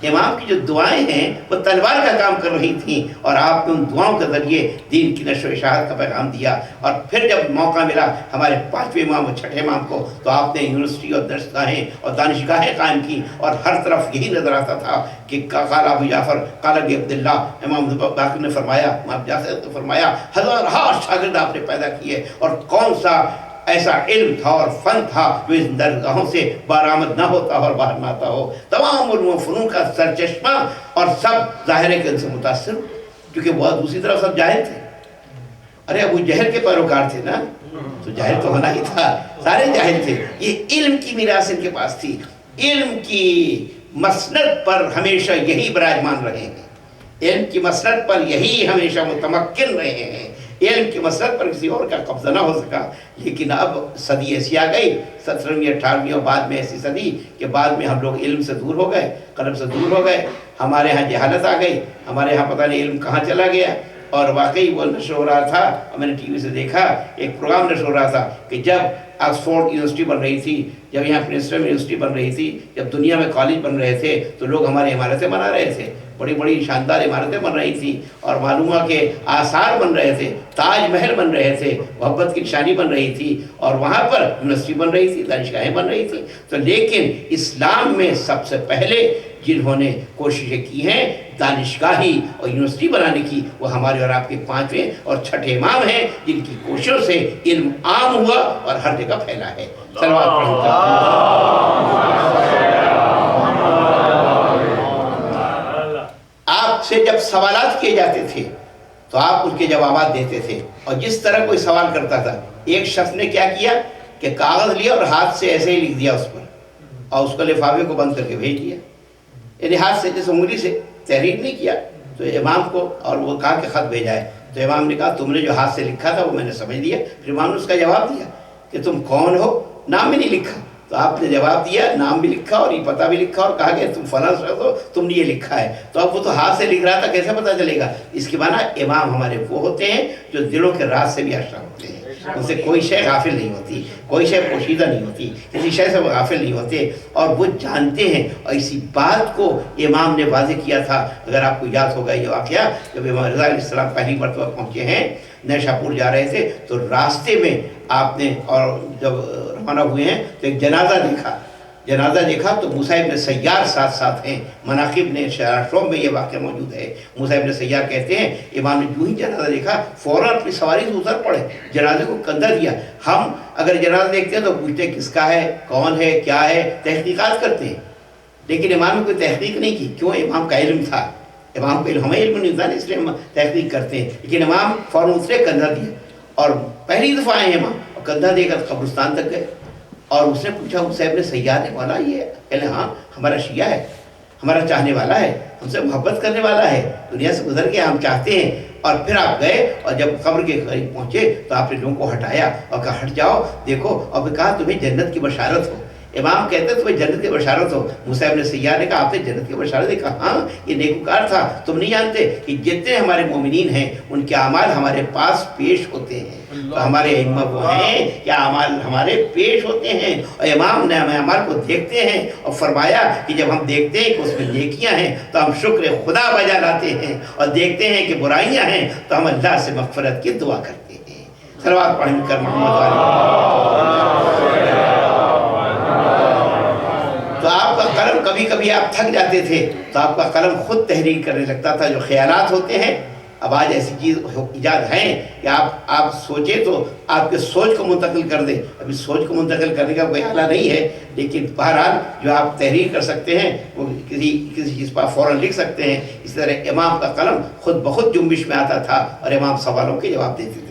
امام کی جو دعائیں ہیں وہ تلوار کا کام کر رہی تھیں، اور آپ نے ان دعاؤں کے ذریعے دین کی نشر و اشاعت کا پیغام دیا. اور پھر جب موقع ملا ہمارے 5ویں امام اور 6ٹھے امام کو، تو آپ نے یونیورسٹی اور درسگاہیں اور دانشگاہیں قائم کی، اور ہر طرف یہی نظر آتا تھا کہ قال ابو جعفر قال ابی عبداللہ، امام باقر نے فرمایا، امام جعفر نے فرمایا، ہزارہا شاگرد آپ نے پیدا کیے، اور کون سا ایسا علم تھا اور فن تھا جو اس درگاہوں سے برآمد نہ ہوتا اور باہر نہ آتا ہو. تمام علوم و فنون کا سرچشمہ، اور سب ظاہر ہے کہ ان سے متاثر، کیونکہ وہ دوسری طرف سب جاہل تھے. ارے ابو جہل کے پیروکار تھے نا، تو جاہل تو ہونا ہی تھا، سارے جاہل تھے. یہ علم کی میراث ان کے پاس تھی، علم کی مسند پر ہمیشہ یہی براجمان رہے ہیں، علم کی مسند پر یہی ہمیشہ متمکن رہے ہیں، علم کی مسند پر کسی اور کا قبضہ نہ ہو سکا. لیکن اب صدی ایسی آ گئی، 17ویں 18ویں اور بعد میں ایسی صدی کہ بعد میں ہم لوگ علم سے دور ہو گئے، قلم سے دور ہو گئے، ہمارے ہاں جہالت آ گئی، ہمارے ہاں پتہ نہیں علم کہاں چلا گیا. اور واقعی وہ نشر ہو رہا تھا، اور میں نے ٹی وی سے دیکھا ایک پروگرام نشر ہو رہا تھا کہ جب آکسفورڈ یونیورسٹی بن رہی تھی، جب یہاں پرنسٹن یونیورسٹی بن رہی تھی، جب دنیا میں کالج بن رہے تھے، تو لوگ ہماری عمارتیں بنا رہے تھے، بڑی بڑی شاندار عمارتیں بن رہی تھیں، اور معلوم ہوا کہ آثار بن رہے تھے، تاج محل بن رہے تھے، محبت کی نشانی بن رہی تھی، اور وہاں پر یونیورسٹی بن رہی تھی، دانشگاہیں بن رہی تھیں. تو لیکن اسلام میں سب سے پہلے جنہوں نے کوششیں کی ہیں دانشگاہی اور یونیورسٹی بنانے کی، وہ ہمارے اور آپ کے 5ویں اور 6ٹھے امام ہیں، جن کی کوششوں سے علم عام ہوا اور ہر جگہ پھیلا ہے. صلوات پڑھیں. آپ سے جب سوالات کیے جاتے تھے تو آپ ان کے جوابات دیتے تھے، اور جس طرح کوئی سوال کرتا تھا، ایک شخص نے کیا کیا کہ کاغذ لیا اور ہاتھ سے ایسے ہی لکھ دیا اس پر، اور اس کو لفافے کو بند کر کے بھیج دیا، یعنی ہاتھ سے جیسے انگلی سے تحریر نہیں کیا. تو امام کو اور وہ کہا کہ خط بھیجا ہے، تو امام نے کہا تم نے جو ہاتھ سے لکھا تھا وہ میں نے سمجھ لیا. پھر امام نے اس کا جواب دیا کہ تم کون ہو، نام بھی نہیں لکھا. تو آپ نے جواب دیا، نام بھی لکھا اور یہ پتہ بھی لکھا، اور کہا کہ تم فلاں شخص ہو، تم نے یہ لکھا ہے. تو اب وہ تو ہاتھ سے لکھ رہا تھا، کیسے پتہ چلے گا؟ اس کے معنی امام ہمارے وہ ہوتے ہیں جو دلوں کے راز سے بھی آشنا ہوتے ہیں، ان سے کوئی شے غافل نہیں ہوتی، کوئی شے پوشیدہ نہیں ہوتی، کسی شے سے وہ غافل نہیں ہوتے، اور وہ جانتے ہیں. اور اسی بات کو امام نے واضح کیا تھا. اگر آپ کو یاد ہوگا یہ واقعہ، جب امام رضا علیہ السلام پہلی مرتبہ پہنچے ہیں، نیشا پور جا رہے تھے، تو راستے میں آپ نے اور جب روانہ ہوئے ہیں تو ایک جنازہ دیکھا تو موسیٰ ابن سیار ساتھ ساتھ ہیں. مناقب نے شعراء میں یہ واقعہ موجود ہے. موسیٰ ابن سیار کہتے ہیں امام نے جو ہی جنازہ دیکھا فوراً اپنی سواری سے اتر پڑے، جنازے کو کندھا دیا. ہم اگر جنازہ دیکھتے ہیں تو پوچھتے ہیں کس کا ہے، کون ہے، کیا ہے، تحقیقات کرتے ہیں. لیکن امام نے کوئی تحقیق نہیں کی. کیوں؟ امام کا علم تھا، امام کو ہمیں علم نہیں تھا، اس لیے ہم تحقیق کرتے ہیں. لیکن امام فوراً اترے، کندھا دیا، اور پہلی دفعہ آئے امام، اور کندھا دے کر قبرستان تک گئے. اور اس نے پوچھا موسیٰ ابن سیار نے، مولا یہ کہنے ہاں ہمارا شیعہ ہے، ہمارا چاہنے والا ہے، ہم سے محبت کرنے والا ہے، دنیا سے گزر گیا، ہم چاہتے ہیں. اور پھر آپ گئے اور جب قبر کے قریب پہنچے تو آپ نے لوگوں کو ہٹایا اور کہا ہٹ جاؤ دیکھو، اور پھر کہا تمہیں جنت کی بشارت ہو. امام کہتے ہیں تمہیں جنت کی بشارت ہو. موسیٰ ابن سیار نے کہا آپ نے جنت کی بشارت؟ کہا ہاں یہ نیکوکار تھا. تم نہیں جانتے کہ جتنے ہمارے مومنین ہیں ان کے اعمال ہمارے پاس پیش ہوتے ہیں، تو ہمارے ائمہ وہ ہیں کہ اعمال ہمارے پیش ہوتے ہیں اور امام نے ہمیں اعمال کو دیکھتے ہیں اور فرمایا کہ جب ہم دیکھتے ہیں کہ اس میں نیکیاں ہیں تو ہم شکر خدا بجا لاتے ہیں، اور دیکھتے ہیں کہ برائیاں ہیں تو ہم اللہ سے مغفرت کی دعا کرتے ہیں۔ صلوات پڑھ کر محمد علیہ۔ تو آپ کا قلم کبھی کبھی آپ تھک جاتے تھے تو آپ کا قلم خود تحریر کرنے لگتا تھا، جو خیالات ہوتے ہیں اب آج ایسی چیز ایجاد ہیں کہ آپ سوچیں تو آپ کے سوچ کو منتقل کر دیں۔ ابھی سوچ کو منتقل کرنے کا کوئی آلہ نہیں ہے، لیکن بہرحال جو آپ تحریر کر سکتے ہیں وہ کسی چیز پر فوراً لکھ سکتے ہیں۔ اس طرح امام کا قلم خود بخود جنبش میں آتا تھا اور امام سوالوں کے جواب دیتے تھے،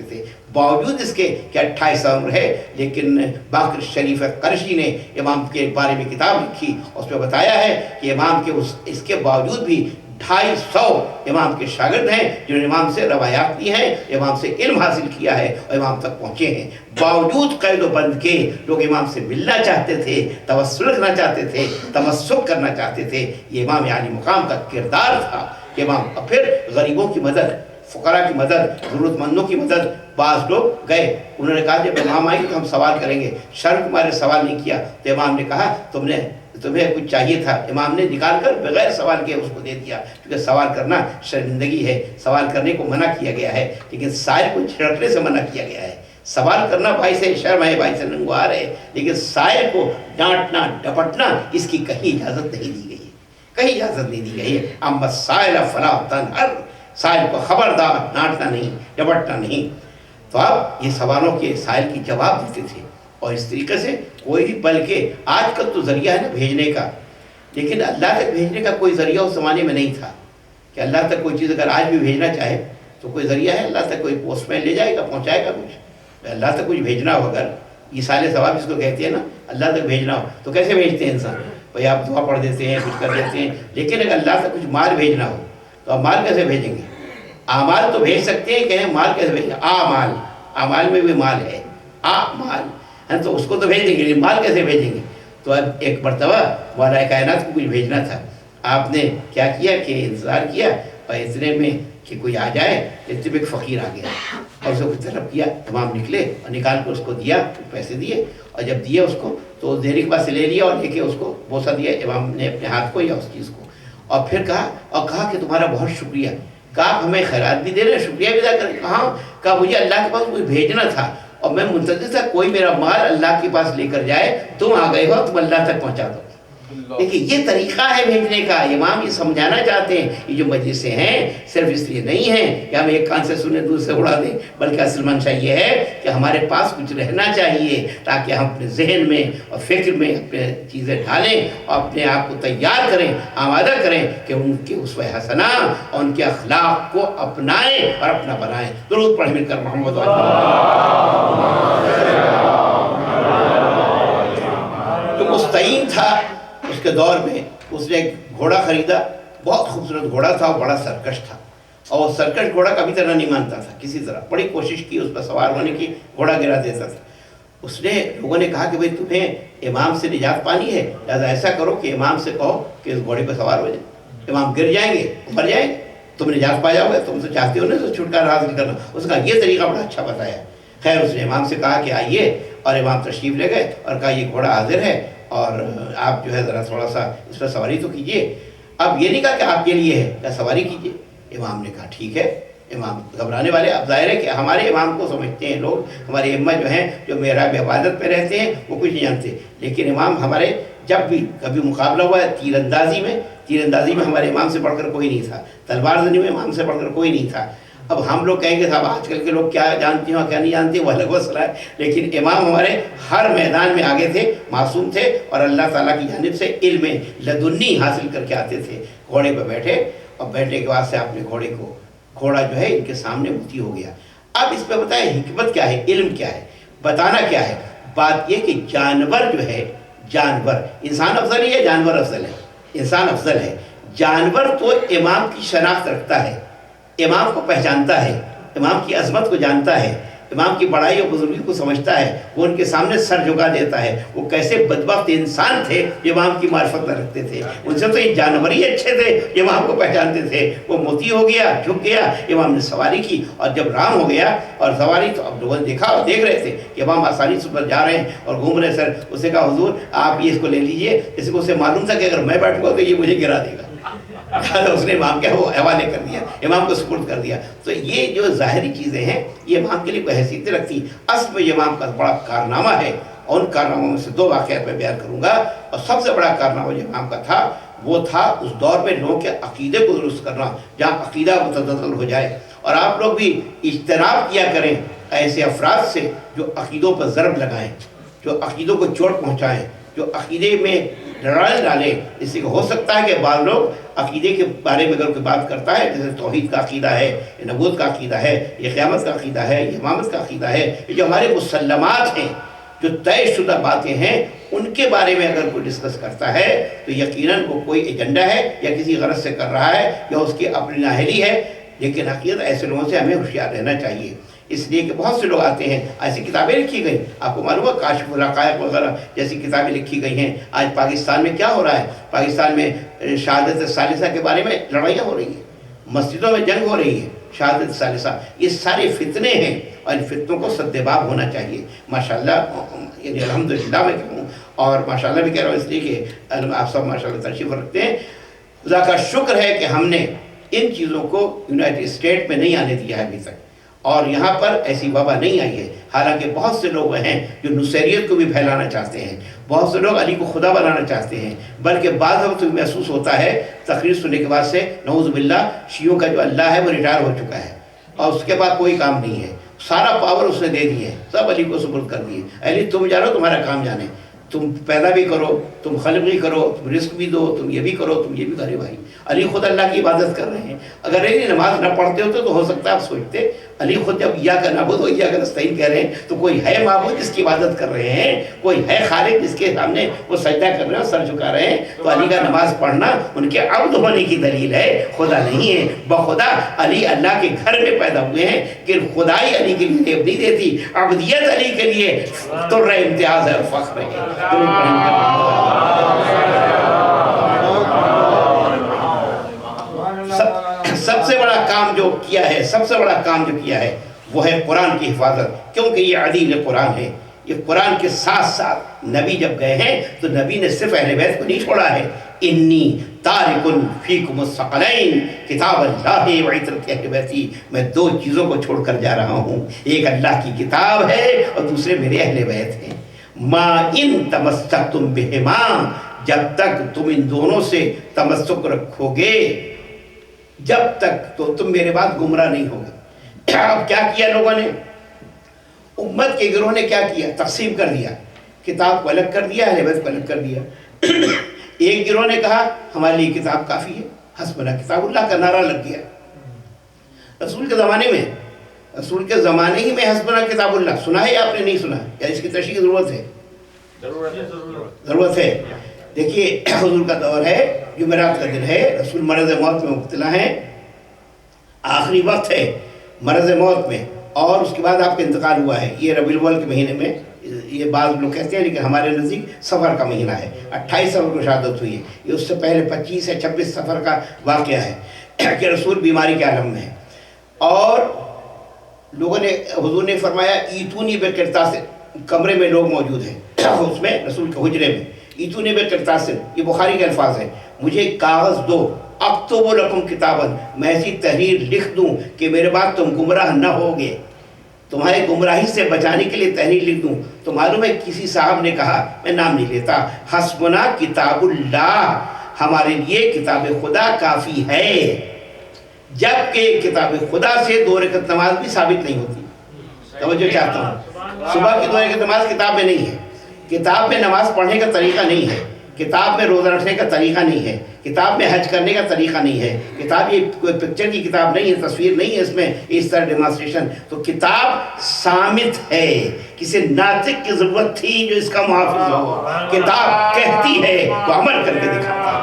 باوجود اس کے کہ 28 عمر ہے، لیکن باقر شریف قرشی نے امام کے بارے میں کتاب لکھی، اس میں بتایا ہے کہ امام کے اس کے باوجود بھی 250 امام کے شاگرد ہیں جنہوں نے امام سے روایات لی ہیں، امام سے علم حاصل کیا ہے اور امام تک پہنچے ہیں۔ باوجود قید و بند کے لوگ امام سے ملنا چاہتے تھے، توسل رکھنا چاہتے تھے، تمسک کرنا چاہتے تھے۔ یہ امام عالی مقام کا کردار تھا کہ امام، اور پھر غریبوں کی مدد، فقراء کی مدد، ضرورت مندوں کی مدد۔ بعض لوگ گئے، انہوں نے کہا جب امام آئیں گے تو ہم سوال کریں گے، شرم تمہارے سوال نہیں کیا، تو امام نے کہا تمہیں کچھ چاہیے تھا، امام نے نکال کر بغیر سوال کے اس کو دے دیا، کیونکہ سوال کرنا شرمندگی ہے، سوال کرنے کو منع کیا گیا ہے، لیکن سائل کو چھڑکنے سے منع کیا گیا ہے۔ سوال کرنا بھائی سے شرم ہے، بھائی سے ننگوار ہے، لیکن سائل کو ڈانٹنا ڈپٹنا اس کی کہیں اجازت نہیں دی گئی ہے، کہیں اجازت نہیں دی گئی ہے۔ اما السائل فلا تنہر، سائل کو خبردار ڈانٹنا نہیں، ڈپٹنا نہیں۔ تو اب یہ سوالوں کے سائل کی جواب دیتے تھے، اور اس طریقے سے کوئی بھی، بلکہ آج کل تو ذریعہ ہے نا بھیجنے کا، لیکن اللہ تک بھیجنے کا کوئی ذریعہ اس زمانے میں نہیں تھا کہ اللہ تک کوئی چیز اگر آج بھی بھیجنا چاہے تو کوئی ذریعہ ہے، اللہ تک کوئی پوسٹ مین لے جائے گا، پہنچائے گا کچھ۔ اللہ تک کچھ بھیجنا ہو، اگر ایصال ثواب جس کو کہتے ہیں نا، اللہ تک بھیجنا ہو تو کیسے بھیجتے ہیں انسان؟ بھائی آپ دعا پڑھ دیتے ہیں، کچھ کر دیتے ہیں، لیکن اگر اللہ تک کچھ مال بھیجنا ہو تو آپ مال کیسے بھیجیں گے؟ اعمال تو بھیج سکتے ہیں، کہیں مال کیسے بھیجیں گے؟ اعمال میں بھی مال ہے، مال ہے تو اس کو تو بھیج دیں گے، لیکن مال کیسے بھیجیں گے؟ تو اب ایک مرتبہ مولا کائنات کو کچھ بھیجنا تھا، آپ نے کیا کیا کہ انتظار کیا، اور اتنے میں کہ کوئی آ جائے، اتنے میں ایک فقیر آ گیا اور اس کو طلب کیا، امام نکلے اور نکال کے اس کو دیا، پیسے دیے، اور جب دیے اس کو تو دینے کے بعد سے لے لیا اور لے کے اس کو بوسہ دیا امام نے اپنے ہاتھ کو یا اس چیز کو، اور پھر کہا کہ تمہارا بہت شکریہ، کہا آپ ہمیں خیرات بھی دے رہے ہیں، شکریہ بھی ادا کر رہے ہیں، کہا مجھے اللہ کے پاس کوئی بھیجنا تھا اور میں منتظر تھا کوئی میرا مال اللہ کے پاس لے کر جائے، تم آ گئے ہو، تم اللہ تک پہنچا دو۔ دیکھیں یہ طریقہ ہے بھیجنے کا۔ امام یہ سمجھانا چاہتے ہیں یہ جو مجلسیں ہیں صرف اس لیے نہیں ہیں کہ ہم ایک کان سے سنیں دوسرے سے اڑا دیں، بلکہ اصل منشا یہ ہے کہ ہمارے پاس کچھ رہنا چاہیے تاکہ ہم اپنے ذہن میں اور فکر میں اپنے چیزیں ڈالیں اور اپنے آپ کو تیار کریں، آمادہ کریں کہ ان کے اسوہ حسنہ اور ان کے اخلاق کو اپنائیں اور اپنا بنائیں۔ درود پڑھ مل کر محمد جو مستعین تھا اس کے دور میں، اس نے ایک گھوڑا خریدا، بہت خوبصورت گھوڑا تھا، وہ بڑا سرکش تھا، اور وہ سرکش گھوڑا کبھی طرح نہیں مانتا تھا، کسی طرح بڑی کوشش کی اس پر سوار ہونے کی، گھوڑا گرا دیتا تھا۔ اس نے لوگوں نے کہا کہ بھئی تمہیں امام سے نجات پانی ہے، لہذا ایسا کرو کہ امام سے کہو کہ اس گھوڑے پہ سوار ہو جائے، امام گر جائیں گے، مر جائیں گے، تم نجات پا جاؤ گے، تم سے چاہتے ہو نا تو چھٹکارا حاصل کرنا۔ اس کا یہ طریقہ بڑا اچھا بتایا۔ خیر اس نے امام سے کہا کہ آئیے، اور امام تشریف لے گئے اور کہا یہ گھوڑا حاضر ہے اور آپ جو ہے ذرا تھوڑا سا اس پر سواری تو کیجئے۔ اب یہ نہیں کہا کہ آپ کے لیے ہے، کیا سواری کیجئے؟ امام نے کہا ٹھیک ہے۔ امام گھبرانے والے، اب ظاہر ہے کہ ہمارے امام کو سمجھتے ہیں لوگ، ہمارے امہ جو ہیں جو محراب عبادت پہ رہتے ہیں وہ کچھ نہیں جانتے، لیکن امام ہمارے جب بھی کبھی مقابلہ ہوا ہے تیر اندازی میں ہمارے امام سے بڑھ کر کوئی نہیں تھا، تلوار زنی میں امام سے بڑھ کر کوئی نہیں تھا۔ اب ہم لوگ کہیں گے صاحب آج کل کے لوگ کیا جانتے ہیں اور کیا نہیں جانتے، وہ الگ مسئلہ ہے، لیکن امام ہمارے ہر میدان میں آگے تھے، معصوم تھے، اور اللہ تعالیٰ کی جانب سے علم لدنی حاصل کر کے آتے تھے۔ گھوڑے پہ بیٹھے اور بیٹھنے کے بعد سے آپ نے گھوڑا جو ہے ان کے سامنے متی ہو گیا۔ اب اس پہ بتائیں حکمت کیا ہے، علم کیا ہے، بتانا کیا ہے؟ بات یہ کہ جانور جو ہے، جانور، انسان افضل ہے یا جانور افضل ہے؟ انسان افضل ہے۔ جانور تو امام کی شناخت رکھتا ہے، امام کو پہچانتا ہے، امام کی عظمت کو جانتا ہے، امام کی بڑائی اور بزرگی کو سمجھتا ہے، وہ ان کے سامنے سر جھکا دیتا ہے۔ وہ کیسے بدبخت انسان تھے جو امام کی معرفت نہ رکھتے تھے، ان سے تو یہ جانور ہی اچھے تھے جو امام کو پہچانتے تھے۔ وہ موتی ہو گیا، جھک گیا، امام نے سواری کی، اور جب رام ہو گیا اور سواری، تو اب لوگوں نے دیکھا اور دیکھ رہے تھے کہ امام آسانی سے جا رہے ہیں اور گھوم رہے ہیں سر۔ اس نے کہا حضور آپ یہ اس کو لے لیجئے، اس کو اسے معلوم تھا کہ اگر میں بیٹھوں گا تو یہ مجھے گرا دے گا۔ اس نے امام کے وہ حوالے کر دیا، امام کو سپرد کر دیا۔ تو یہ جو ظاہری چیزیں ہیں یہ امام کے لیے کوئی حیثیت نہیں رکھتی، اصل میں یہ امام کا بڑا کارنامہ ہے۔ اور ان کارناموں میں سے 2 واقعات میں بیان کروں گا، اور سب سے بڑا کارنامہ جو امام کا تھا وہ تھا اس دور میں لوگوں کے عقیدے کو درست کرنا، جہاں عقیدہ متزلزل ہو جائے۔ اور آپ لوگ بھی اجتناب کیا کریں ایسے افراد سے جو عقیدوں پر ضرب لگائیں، جو عقیدوں کو چوٹ پہنچائیں، جو عقیدے میں ڈرائل ڈالیں۔ اس سے ہو سکتا ہے کہ بعض لوگ عقیدے کے بارے میں اگر کوئی بات کرتا ہے، جیسے توحید کا عقیدہ ہے، یہ نبوت کا عقیدہ ہے، یہ قیامت کا عقیدہ ہے، یہ امامت کا عقیدہ ہے، یہ جو ہمارے مسلمات ہیں، جو طے شدہ باتیں ہیں، ان کے بارے میں اگر کوئی ڈسکس کرتا ہے تو یقیناً وہ کوئی ایجنڈا ہے یا کسی غرض سے کر رہا ہے یا اس کی اپنی نااہلی ہے۔ لیکن حقیقت ایسے لوگوں سے ہمیں ہوشیار رہنا چاہیے، اس لیے کہ بہت سے لوگ آتے ہیں، ایسی کتابیں لکھی گئی، آپ کو معلوم ہے کاشف الحقائق وغیرہ جیسی کتابیں لکھی گئی ہیں۔ آج پاکستان میں کیا ہو رہا ہے؟ پاکستان میں شہادت ثالثہ کے بارے میں لڑائیاں ہو رہی ہیں، مسجدوں میں جنگ ہو رہی ہے، شہادت ثالثہ، یہ سارے فتنے ہیں، اور ان فتنوں کو سدباب ہونا چاہیے۔ ماشاءاللہ، یعنی الحمدللہ میں کہوں، اور ماشاءاللہ بھی کہہ رہا ہوں اس لیے کہ آپ سب ماشاءاللہ تشریف رکھتے ہیں۔ خدا کا شکر ہے کہ ہم نے ان چیزوں کو یونائٹڈ اسٹیٹ میں نہیں آنے دیا ہے ابھی تک، اور یہاں پر ایسی وبا نہیں آئی ہے۔ حالانکہ بہت سے لوگ ہیں جو نصیریت کو بھی پھیلانا چاہتے ہیں، بہت سے لوگ علی کو خدا بنانا چاہتے ہیں، بلکہ بعض وقت محسوس ہوتا ہے تقریر سننے کے بعد سے، نعوذ باللہ، شیعوں کا جو اللہ ہے وہ ریٹائر ہو چکا ہے اور اس کے بعد کوئی کام نہیں ہے، سارا پاور اس نے دے دی ہے، سب علی کو سپرد کر دیے۔ علی تم جانو، تمہارا کام جانے، تم پیدا بھی کرو، تم خلق بھی کرو، تم رزق بھی دو، تم یہ بھی کرو، تم یہ بھی کرے۔ بھائی علی خود اللہ کی عبادت کر رہے ہیں، اگر یہ نماز نہ پڑھتے ہوتے تو ہو سکتا ہے آپ سوچتے علی خود جب ایاک نعبد و ایاک نستعین کہہ رہے ہیں تو کوئی ہے معبود جس کی عبادت کر رہے ہیں، کوئی ہے خالق جس کے سامنے وہ سجدہ کر رہے ہیں، سر جھکا رہے ہیں، تو علی کا نماز پڑھنا ان کے عبد ہونے کی دلیل ہے، خدا نہیں ہے۔ بخدا علی اللہ کے گھر میں پیدا ہوئے ہیں کہ خدائی علی کے لیے نہیں دیتی، عبدیت علی کے لیے تر امتیاز ہے اور فخر ہے۔ سب سے بڑا کام جو کیا ہے وہ ہے قرآن کی حفاظت، کیونکہ یہ عدیل قرآن ہے۔ یہ قرآن کے ساتھ ساتھ نبی جب گئے ہیں تو نبی نے صرف اہل بیت کو نہیں چھوڑا ہے۔ انی تارک فیکم الثقلین کتاب اللہ و عترت اہل بیتی، میں 2 چیزوں کو چھوڑ کر جا رہا ہوں، ایک اللہ کی کتاب ہے اور دوسرے میرے اہل بیت ہیں۔ ما ان تمسکتم بہما، جب تک تم ان دونوں سے تمسک رکھو گے، جب تک تو تم میرے بعد گمراہ نہیں ہوگے۔ اب کیا کیا لوگوں نے؟ امت کے گروہ نے کیا کیا؟ تقسیم کر دیا، کتاب کو الگ کر دیا، اہل بیت کو الگ کر دیا۔ ایک گروہ نے کہا ہمارے لیے کتاب کافی ہے، حسبنا کتاب اللہ کا نعرہ لگ گیا۔ رسول کے زمانے ہی میں حسبنا کتاب اللہ سنا ہے یا آپ نے نہیں سنا، یا اس کی تشریح کی ضرورت ہے؟ ضرورت ہے۔ دیکھیے حضور کا دور ہے، جمعرات کا دن ہے، رسول مرض موت میں مبتلا ہیں، آخری وقت ہے مرض موت میں، اور اس کے بعد آپ کا انتقال ہوا ہے۔ یہ ربیع الاول کے مہینے میں، یہ بعض لوگ کہتے ہیں لیکن ہمارے نزدیک صفر کا مہینہ ہے، 28 صفر کو شہادت ہوئی ہے۔ یہ اس سے پہلے 25 یا 26 صفر کا واقعہ ہے کہ رسول بیماری کے عالم میں ہے، اور لوگوں نے، حضور نے فرمایا ایتونی بقرطاس، کمرے میں لوگ موجود ہیں اس میں رسول کے حجرے میں، ایتونی بقرطاس، یہ بخاری کے الفاظ ہیں، مجھے کاغذ دو، اکتب لکم کتاباً، میں ایسی تحریر لکھ دوں کہ میرے بعد تم گمراہ نہ ہوگے، تمہارے گمراہی سے بچانے کے لیے تحریر لکھ دوں۔ تو معلوم ہے کسی صاحب نے کہا، میں نام نہیں لیتا، حسبنا کتاب اللہ، ہمارے لیے کتاب خدا کافی ہے، جبکہ کتاب خدا سے 2 رکعت نماز بھی ثابت نہیں ہوتی۔ توجہ چاہتا ہوں، صبح کی 2 رکعت نماز کتاب میں نہیں ہے، کتاب میں نماز پڑھنے کا طریقہ نہیں ہے، کتاب میں روزہ رکھنے کا طریقہ نہیں ہے، کتاب میں حج کرنے کا طریقہ نہیں ہے، کتاب یہ کوئی پکچر کی کتاب نہیں ہے، تصویر نہیں ہے اس میں اس طرح ڈیمانسٹریشن۔ تو کتاب صامت ہے، کسی ناطق کی ضرورت تھی جو اس کا محافظ ہو۔ کتاب کہتی ہے وہ عمل کر کے دکھاتا ہے،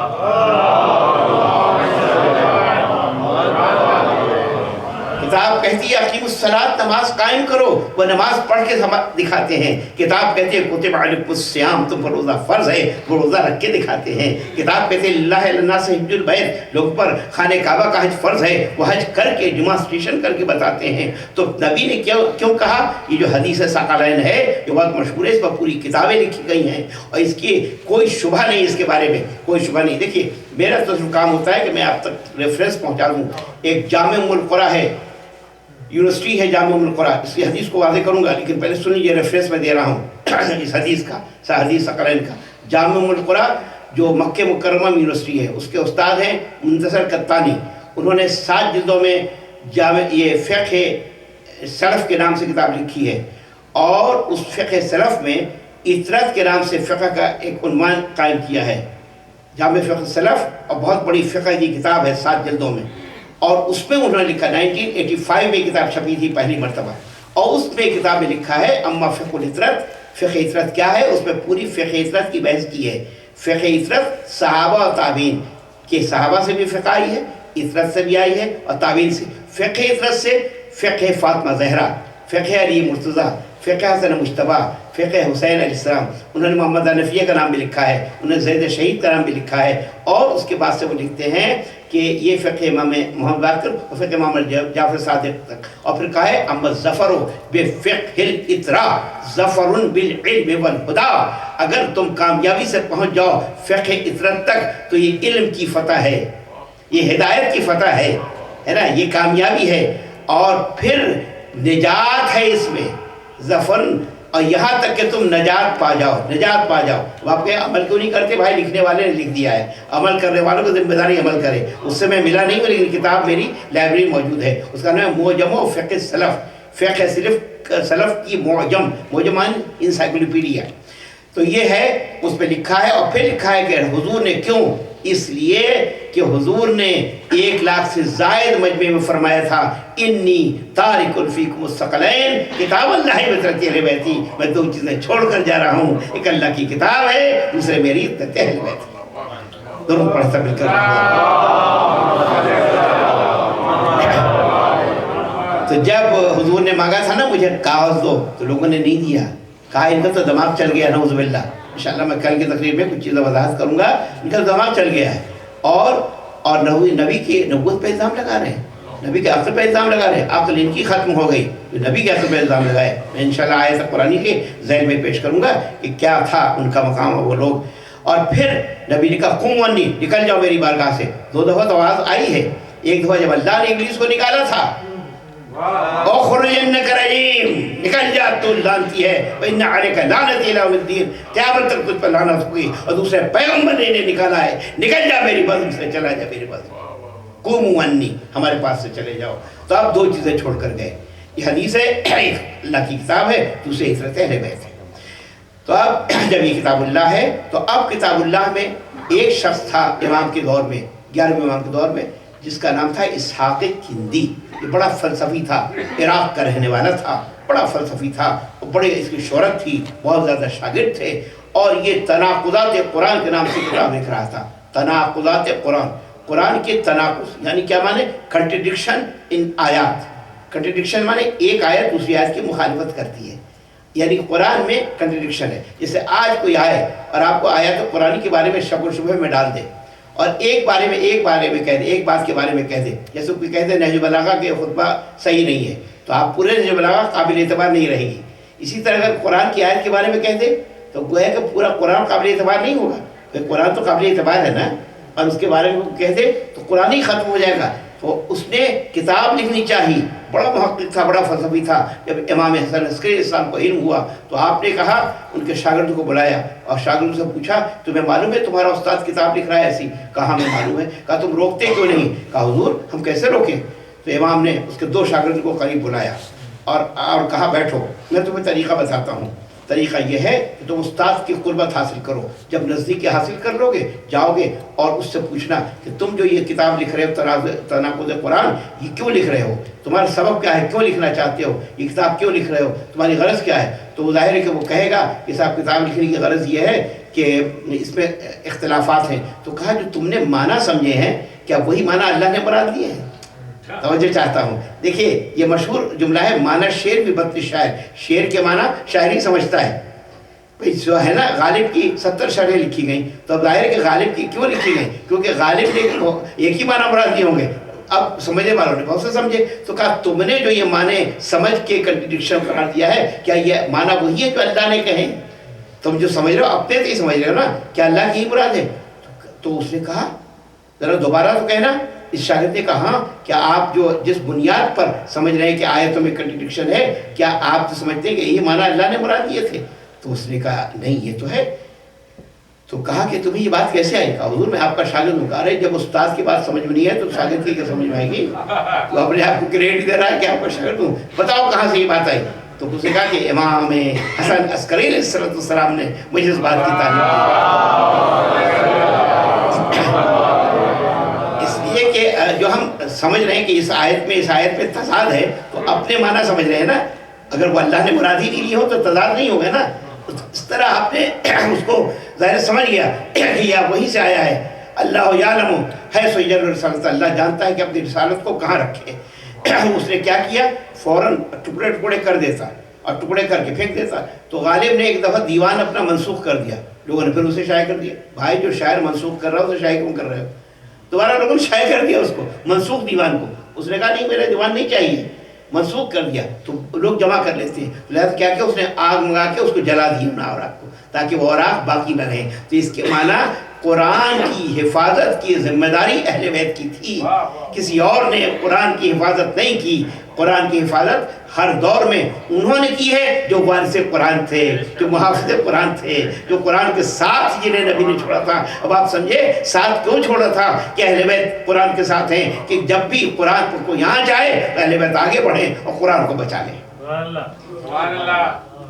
کتاب کہتی ہے اقیم الصلاۃ، نماز قائم کرو، وہ نماز پڑھ کے دکھاتے ہیں۔ کتاب کہتے ہیں کتب علیکم الصیام، تم پر روزہ فرض ہے، وہ روزہ رکھ کے دکھاتے ہیں۔ کتاب کہتے ہیں اللہ للناس حج البیت، لوگوں پر خانہ کعبہ کا حج فرض ہے، وہ حج کر کے ڈیمانسٹریشن کر کے بتاتے ہیں۔ تو نبی نے کیوں کہا؟ یہ جو حدیث ثقلین ہے یہ بہت مشہور ہے، اس پر پوری کتابیں لکھی گئی ہیں اور اس کی کوئی شبہ نہیں، اس کے بارے میں کوئی شبہ نہیں۔ دیکھیے میرا تو کام ہوتا ہے کہ میں آپ تک ریفرنس پہنچا دوں۔ ایک جامع ام القریٰ ہے، یونیورسٹی ہے جامع ام القریٰ، اس کی حدیث کو واضح کروں گا لیکن پہلے سنیں، یہ ریفرنس میں دے رہا ہوں اس حدیث کا، حدیث ثقلین کا۔ جامع ام القریٰ جو مکہ مکرمہ میں یونیورسٹی ہے، اس کے استاد ہیں منتصر قطانی، انہوں نے 7 جلدوں میں یہ فقہ سلف کے نام سے کتاب لکھی ہے، اور اس فقہ سلف میں اطرت کے نام سے فقہ کا ایک عنوان قائم کیا ہے، جامع فقہ سلف، اور بہت بڑی فقہ کی کتاب ہے 7 جلدوں میں، اور اس میں انہوں نے لکھا 1985 میں کتاب چھپی تھی پہلی مرتبہ، اور اس میں کتاب میں لکھا ہے اما فقہ الاطرت، فقہ اطرت کیا ہے، اس میں پوری فقہ اطرت کی بحث کی ہے۔ فقہ اطرت صحابہ اور تابعین کہ صحابہ سے بھی فقہ آئی ہے، اطرت سے بھی آئی ہے، اور تابعین سے۔ فقہ اطرت سے فقہ فاطمہ زہرا، فقہ علی مرتضیٰ، فقہ حسن مجتبیٰ، فقہ حسین علیہ السلام، انہوں نے محمد حنفیہ کا نام بھی لکھا ہے، انہوں نے زید شہید کا نام بھی لکھا ہے، اور اس کے بعد سے وہ لکھتے ہیں کہ یہ فقہ امام محمد باقر اور فقہ امام جعفر صادق تک، اور پھر کہا ہے اما الظفر بفقہ الاطراء ظفر بالعلم والہدیٰ، اگر تم کامیابی سے پہنچ جاؤ فقہ اطرت تک تو یہ علم کی فتح ہے، یہ ہدایت کی فتح ہے نا، یہ کامیابی ہے، اور پھر نجات ہے اس میں، ظفر، اور یہاں تک کہ تم نجات پا جاؤ، نجات پا جاؤ۔ وہ آپ کے عمل کیوں نہیں کرتے بھائی؟ لکھنے والے نے لکھ دیا ہے، عمل کرنے والوں کو ذمہ داری عمل کرے۔ اس سے میں ملا نہیں ہوں لیکن کتاب میری لائبریری موجود ہے، اس کا نام ہے معجم فقہ سلف، فقہ سلف کی معجم، معجمان انسائکلوپیڈیا، تو یہ ہے، اس پہ لکھا ہے۔ اور پھر لکھا ہے کہ حضور نے کیوں، اس لیے کہ حضور نے 1 لاکھ سے زائد مجمع میں فرمایا تھا انی تارک فیکم الثقلین کتاب اللہ بطرت اہل بیتی، میں 2 چیزیں چھوڑ کر جا رہا ہوں، ایک اللہ کی کتاب ہے، دوسرے میری اطاعت اہل بیت۔ دونوں پڑھتا مل کر تو جب حضور نے مانگا تھا نا مجھے کاغذ دو تو لوگوں نے نہیں دیا، کہا ان کا تو دماغ چل گیا، نعوذ باللہ۔ انشاءاللہ میں کل کی تقریر میں کچھ چیزیں وضاحت کروں گا، ان کا دماغ چل گیا ہے، اور نبی کی نبوت پہ الزام لگا رہے ہیں، نبی کے عقل پہ الزام لگا رہے ہیں، عقل ان کی ختم ہو گئی، نبی کے عقل پہ الزام لگائے۔ میں انشاءاللہ آیت قرآنی کے ذہن میں پیش کروں گا کہ کیا تھا ان کا مقام وہ لوگ۔ اور پھر نبی نے کہا قم عنی، نکل جاؤ میری بارگاہ سے۔ 2 دفعہ تو آواز آئی ہے، ایک دفعہ جب اللہ نے ابلیس کو نکالا تھا، اخرج انک رجیم، نکل جا تو لعنتی ہے، وان علیک لعنت الی یوم الدین، قیامت تک تجھ پر لعنت ہوگی۔ اور دوسرے پیغمبر نے نکالا ہے، نکل جا میری بزم سے، چلا جا میری بزم، قوموا عنی، ہمارے پاس سے چلے جاؤ۔ تو آپ 2 چیزیں چھوڑ کر گئے، یہ حدیث ہے، ایک اللہ کی کتاب ہے، دوسرے اطرت اہل بیت ہے۔ تو اب جب یہ کتاب اللہ ہے تو اب کتاب اللہ میں ایک شخص تھا امام کے دور میں، 11ویں امام کے دور میں، جس کا نام تھا اسحاق کندی۔ یہ بڑا فلسفی تھا، عراق کا رہنے والا تھا، بڑا فلسفی تھا، بڑے اس کی شہرت تھی، بہت زیادہ شاگرد تھے، اور یہ تناقضات قرآن کے نام سے کتاب لکھ رہا تھا۔ تناقضات قرآن، قرآن کے تناقض یعنی کیا معنی؟ کنٹرڈکشن ان آیات، کنٹرڈکشن معنی ایک آیت دوسری آیت کی مخالفت کرتی ہے، یعنی قرآن میں کنٹرڈکشن ہے۔ جیسے آج کوئی آئے اور آپ کو آیات قرآن کے بارے میں شک و شبہ میں ڈال دے، اور ایک بارے میں کہہ دے، ایک بات کے بارے میں کہہ دے، جیسے کوئی کہہ دے نہج بلاغہ کے خطبہ صحیح نہیں ہے تو آپ پورے نہج بلاغہ قابل اعتبار نہیں رہے گی۔ اسی طرح اگر قرآن کی آیت کے بارے میں کہہ دے تو گویا کہ پورا قرآن قابل اعتبار نہیں ہوگا، پھر قرآن تو قابل اعتبار ہے نا، اور اس کے بارے میں کہہ دے تو قرآن ہی ختم ہو جائے گا۔ تو اس نے کتاب لکھنی چاہیے، بڑا محقق تھا، بڑا فلسفی تھا۔ جب امام حسن عسکری اسلام کو علم ہوا تو آپ نے کہا، ان کے شاگردوں کو بلایا اور شاگردوں سے پوچھا تمہیں معلوم ہے تمہارا استاد کتاب لکھ رہا ہے ایسی؟ کہا ہمیں معلوم ہے۔ کہا تم روکتے کیوں نہیں؟ کہا حضور ہم کیسے روکیں؟ تو امام نے اس کے 2 شاگردوں کو قریب بلایا اور کہا بیٹھو، میں تمہیں طریقہ بتاتا ہوں۔ طریقہ یہ ہے کہ تم استاد کی قربت حاصل کرو، جب نزدیکی حاصل کر لو گے جاؤ گے اور اس سے پوچھنا کہ تم جو یہ کتاب لکھ رہے ہو تناقض قرآن، یہ کیوں لکھ رہے ہو؟ تمہارا سبب کیا ہے؟ کیوں لکھنا چاہتے ہو؟ یہ کتاب کیوں لکھ رہے ہو؟ تمہاری غرض کیا ہے؟ تو وہ ظاہر ہے کہ وہ کہے گا کہ صاحب کتاب لکھنے کی غرض یہ ہے کہ اس میں اختلافات ہیں۔ تو کہا جو تم نے معنی سمجھے ہیں کیا وہی معنی اللہ نے مراد لیے ہیں؟ توجہ چاہتا ہوں. دیکھیے یہ مشہور جملہ ہے، معنی شعر بھی بطن شاعر، شعر کے معنی شاعری سمجھتا ہے. بھئی جو ہے نا غالب کی 70 شرحیں لکھی گئیں، تو اب ظاہر ہے کہ غالب کی کیوں لکھی گئیں؟ کیونکہ غالب نے ایک ہی معنی مراد نہیں ہوں گے. اب سمجھنے والوں نے بہت سے سمجھے، تو کہا تم نے جو یہ معنی سمجھ کے کنٹرڈکشن قرار دیا ہے، کیا یہ معنی وہی ہے جو اللہ نے کہیں؟ تم جو سمجھ رہے ہو اپنے سے ہی سمجھ رہے ہو نا، کیا اللہ کی ہی مراد ہے؟ تو اس نے کہا ذرا دوبارہ تو کہنا. اس شاگرد نے کہا ہاں، کیا آپ جو جس بنیاد پر سمجھ رہے ہیں کہ آیتوں میں کنٹرڈکشن ہے، کیا آپ تو سمجھتے ہیں کہ یہی معنی اللہ نے مراد دیے تھے؟ تو اس نے کہا نہیں یہ تو ہے. تو کہا کہ تمہیں یہ بات کیسے آئی؟ کہا حضور میں آپ کا شاگرد ہوں. کہا رہے جب استاد کی بات سمجھ میں نہیں ہے تو شاگرد کی کیا سمجھ میں آئے گی؟ تو اپنے آپ کو کریڈٹ دے رہا ہے کہ آپ کا شاگرد ہوں، بتاؤ کہاں سے یہ بات آئی؟ تو اس نے کہا کہ امام حسن عسکری علیہ السلام نے مجھے اس بات کی تعلیم کی. اس لیے کہ جو ہم سمجھ رہے ہیں کہ اس آیت میں تضاد ہے، تو اپنے معنی سمجھ رہے ہیں نا. اگر وہ اللہ نے مراد ہی نہیں لی ہو تو تضاد نہیں ہوگا نا. اس طرح آپ نے اس کو ظاہر سمجھ گیا کہ یہ وہیں سے آیا ہے. اللہ یعلم حیث یجعل رسالۃ، اللہ جانتا ہے کہ اپنی رسالت کو کہاں رکھے. اس نے کیا کیا؟ فوراً ٹکڑے ٹکڑے کر دیتا اور ٹکڑے کر کے پھینک دیتا. تو غالب نے ایک دفعہ دیوان اپنا منسوخ کر دیا، لوگوں نے پھر اسے شائع کر دیا. بھائی جو شاعر منسوخ کر رہا ہو اسے شائع کیوں کر رہے ہو؟ دوبارہ لوگوں نے شائع کر دیا اس کو، منسوخ دیوان کو. اس نے کہا نہیں میرا دیوان نہیں چاہیے، منسوخ کر دیا. تو لوگ جمع کر لیتے ہیں، لہٰذا کیا اس نے آگ منگا کے اس کو جلا دیا ان اوراق کو، تاکہ وہ اوراق باقی نہ رہے. تو اس کے معنی قرآن کی حفاظت کی ذمہ داری اہل بیت کی تھی، کسی اور نے قرآن کی حفاظت نہیں کی. قرآن کی حفاظت ہر دور میں انہوں نے کی ہے جو وارث قرآن تھے، جو محافظ قرآن تھے، جو قرآن کے ساتھ جنہیں نبی نے چھوڑا تھا. اب آپ سمجھے ساتھ کیوں چھوڑا تھا کہ اہل بیت قرآن کے ساتھ ہیں، کہ جب بھی قرآن کو یہاں جائے تو اہل بیت آگے بڑھیں اور قرآن کو بچا لیں.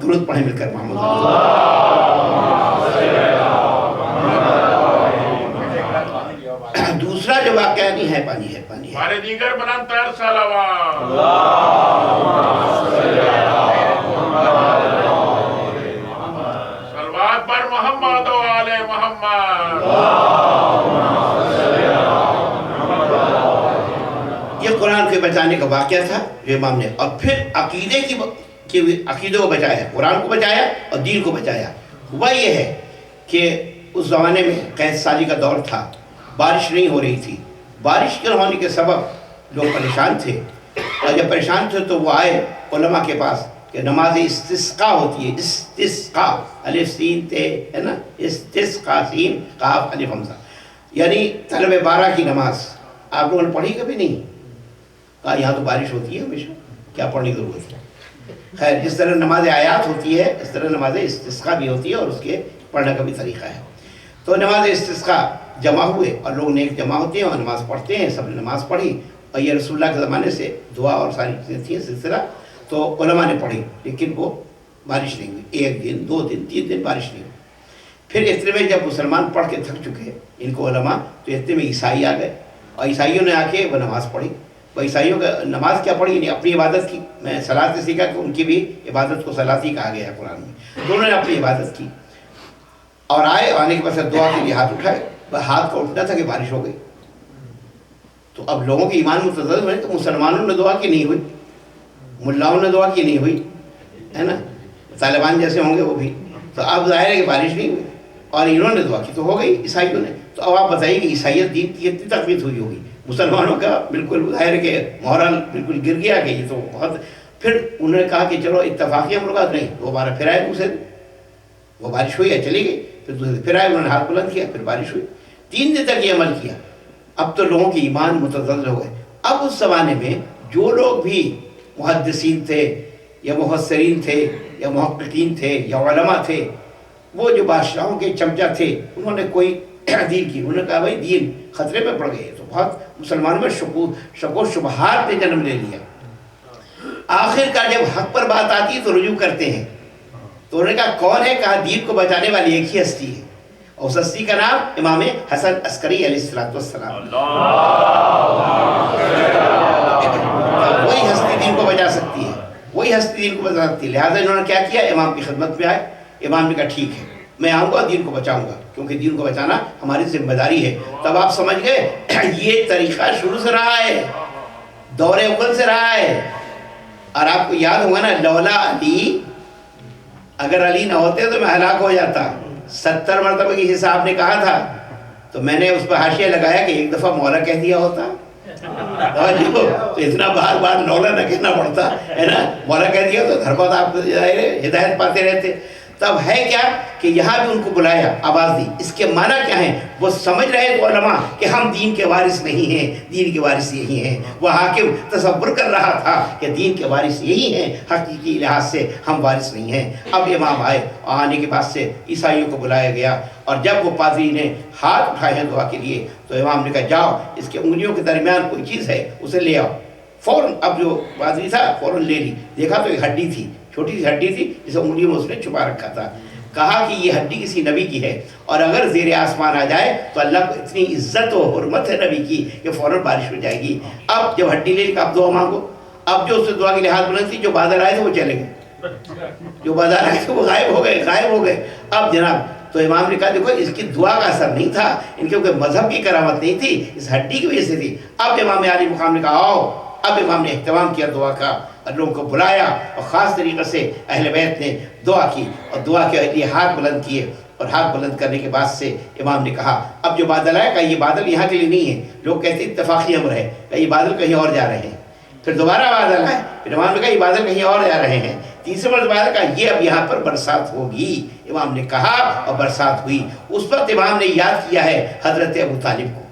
درود پڑھیں مل کر محمد دوسرا جو واقعہ نہیں ہے پانی ہے ہمارے دیگر بلندتر صلوات صلوات پر محمد و آل محمد. یہ قرآن کے بچانے کا واقعہ تھا جو امام نے. اور پھر عقیدے کو بچایا، قرآن کو بچایا اور دین کو بچایا. ہوا یہ ہے کہ اس زمانے میں قحط سالی کا دور تھا، بارش نہیں ہو رہی تھی. بارش کے نہ ہونے کے سبب لوگ پریشان تھے، اور جب پریشان تھے تو وہ آئے علماء کے پاس کہ نماز استسقاء ہوتی ہے. استسقاء الف سین تے ہے نا، استسقاء سین قاف الف حمزہ، یعنی طلب بارہ کی نماز. آپ لوگوں نے پڑھی کبھی نہیں؟ کہا یہاں تو بارش ہوتی ہے ہمیشہ، کیا پڑھنے کی ضرورت ہے؟ خیر جس طرح نماز آیات ہوتی ہے اس طرح نماز استسقاء بھی ہوتی ہے، اور اس کے پڑھنے کا بھی طریقہ ہے. تو نماز استسقاء جمع ہوئے اور لوگ نیک جمع ہوتے ہیں اور نماز پڑھتے ہیں. سب نے نماز پڑھی، اور یہ رسول اللہ کے زمانے سے دعا اور ساری چیزیں تھیں سلسلہ. تو علماء نے پڑھی لیکن وہ بارش نہیں ہوئی. 1 دن 2 دن 3 دن بارش نہیں ہوئی. پھر اتنے میں جب مسلمان پڑھ کے تھک چکے ان کو علماء، تو اتنے میں عیسائی آ گئے، اور عیسائیوں نے آ کے وہ نماز پڑھی. وہ عیسائیوں کا نماز کیا پڑھی؟ یعنی اپنی عبادت کی. میں صلاۃ سے سیکھا کہ ان کی بھی عبادت کو صلاۃ ہی کہا گیا ہے قرآن میں. تو انہوں نے اپنی عبادت کی اور آنے کے بعد دعا کے لیے ہاتھ اٹھائے. ہاتھ کا اٹھنا تھا کہ بارش ہو گئی. تو اب لوگوں کے ایمان متضاد ہوئے، تو مسلمانوں نے دعا کی نہیں ہوئی، ملاؤں نے دعا کی نہیں ہوئی، ہے نا، طالبان جیسے ہوں گے وہ بھی. تو اب ظاہر ہے کہ بارش نہیں ہوئی، اور انہوں نے دعا کی تو ہو گئی عیسائیوں نے. تو اب آپ بتائیے کہ عیسائیت دین کی کتنی تقویت ہوئی ہوگی. مسلمانوں کا بالکل ظاہر ہے کہ مورل بالکل گر گیا کہ یہ تو بہت. پھر انہوں نے کہا کہ چلو اتفاقی ملاقات نہیں. دوبارہ پھر آئے دوسرے دن، وہ بارش ہوئی ہے چلی گئی. پھر دوسرے دن پھر آئے، انہوں نے ہاتھ بلند کیا، پھر بارش ہوئی. 3 دن تک یہ عمل کیا. اب تو لوگوں کے ایمان متزلزل ہو گئے. اب اس زمانے میں جو لوگ بھی محدثین تھے یا مفسرین تھے یا محققین تھے یا علماء تھے، وہ جو بادشاہوں کے چمچہ تھے، انہوں نے کوئی دین کی. انہوں نے کہا بھائی دین خطرے میں پڑ گئے. تو بہت مسلمانوں میں شک و شبہات نے جنم لے لیا. آخر کار جب حق پر بات آتی ہے تو رجوع کرتے ہیں. تو انہوں نے کہا کون ہے؟ کہا دین کو بچانے والی ایک ہی ہستی ہے، اور اس ہستی کا نام امام حسن عسکری علیہ السلام. وہی ہستی دین کو بچا سکتی ہے، وہی ہستی دین کو بچا سکتی ہے. لہٰذا انہوں نے کیا کیا؟ امام کی خدمت میں آئے. امام نے کہا ٹھیک ہے میں آؤں گا، دین کو بچاؤں گا، کیونکہ دین کو بچانا ہماری ذمہ داری ہے. تب آپ سمجھ گئے یہ طریقہ شروع سے رہا ہے. دور اول سے رہا ہے. اور آپ کو یاد ہوگا نا، لولا علی، اگر علی نہ ہوتے تو میں ہلاک ہو جاتا. 70 مرتبہ کی حساب نے کہا تھا، تو میں نے اس پہ حاشیہ لگایا کہ ایک دفعہ مولا کہہ دیا ہوتا تو اتنا بار بار لولا نہ کہنا پڑتا ہے نا. مولا کہہ دیا تو گھر پر آپ ہدایت پاتے رہتے. تب ہے کیا کہ یہاں بھی ان کو بلایا، آواز دی. اس کے معنی کیا ہیں؟ وہ سمجھ رہے تو علماء کہ ہم دین کے وارث نہیں ہیں، دین کے وارث یہی ہیں. وہ حاکم تصور کر رہا تھا کہ دین کے وارث یہی ہیں، حقیقی لحاظ سے ہم وارث نہیں ہیں. اب امام آئے، آنے کے بعد سے عیسائیوں کو بلایا گیا، اور جب وہ پادری نے ہاتھ اٹھائے ہیں دعا کے لیے تو امام نے کہا جاؤ، اس کے انگلیوں کے درمیان کوئی چیز ہے اسے لے آؤ. فوراً اب جو پادری تھا فوراً لے لی. دیکھا تو ایک ہڈی تھی، چھوٹی سی ہڈی تھی جسے انگلیوں میں اس نے چھپا رکھا تھا. کہا کہ یہ ہڈی کسی نبی کی ہے، اور اگر زیر آسمان آ جائے تو اللہ کو اتنی عزت و حرمت ہے نبی کی کہ فوراً بارش ہو جائے گی. اب جب ہڈی لے لی اب دعا مانگو. اب جو اس سے دعا کے لیے ہاتھ بلند تھی، جو بادل آئے تھے وہ چلے گئے، جو بادل آئے تھے وہ غائب ہو گئے. اب جناب تو امام نے کہا دیکھو اس کی دعا کا اثر نہیں تھا، ان کے کوئی مذہب کی کرامت نہیں تھی، اس ہڈی کی وجہ سے تھی. اب امام عالی مقام نے کہا آؤ. اب امام نے اہتمام کیا دعا کا، اور لوگوں کو بلایا، اور خاص طریقے سے اہل بیت نے دعا کی، اور دعا کے لیے ہاتھ بلند کیے. اور ہاتھ بلند کرنے کے بعد سے امام نے کہا اب جو بادل آئے، کہا یہ بادل یہاں کے لیے نہیں ہے. لوگ کہتے ہیں اتفاقی امر ہے، کہا یہ بادل کہیں اور جا رہے ہیں. پھر دوبارہ بادل آئے، پھر امام نے کہا یہ بادل کہیں اور جا رہے ہیں. تیسرے مرتبہ بادل کہا یہ اب یہاں پر برسات ہوگی. امام نے کہا اور برسات ہوئی. اس وقت امام نے یاد کیا ہے حضرت ابو طالب کو.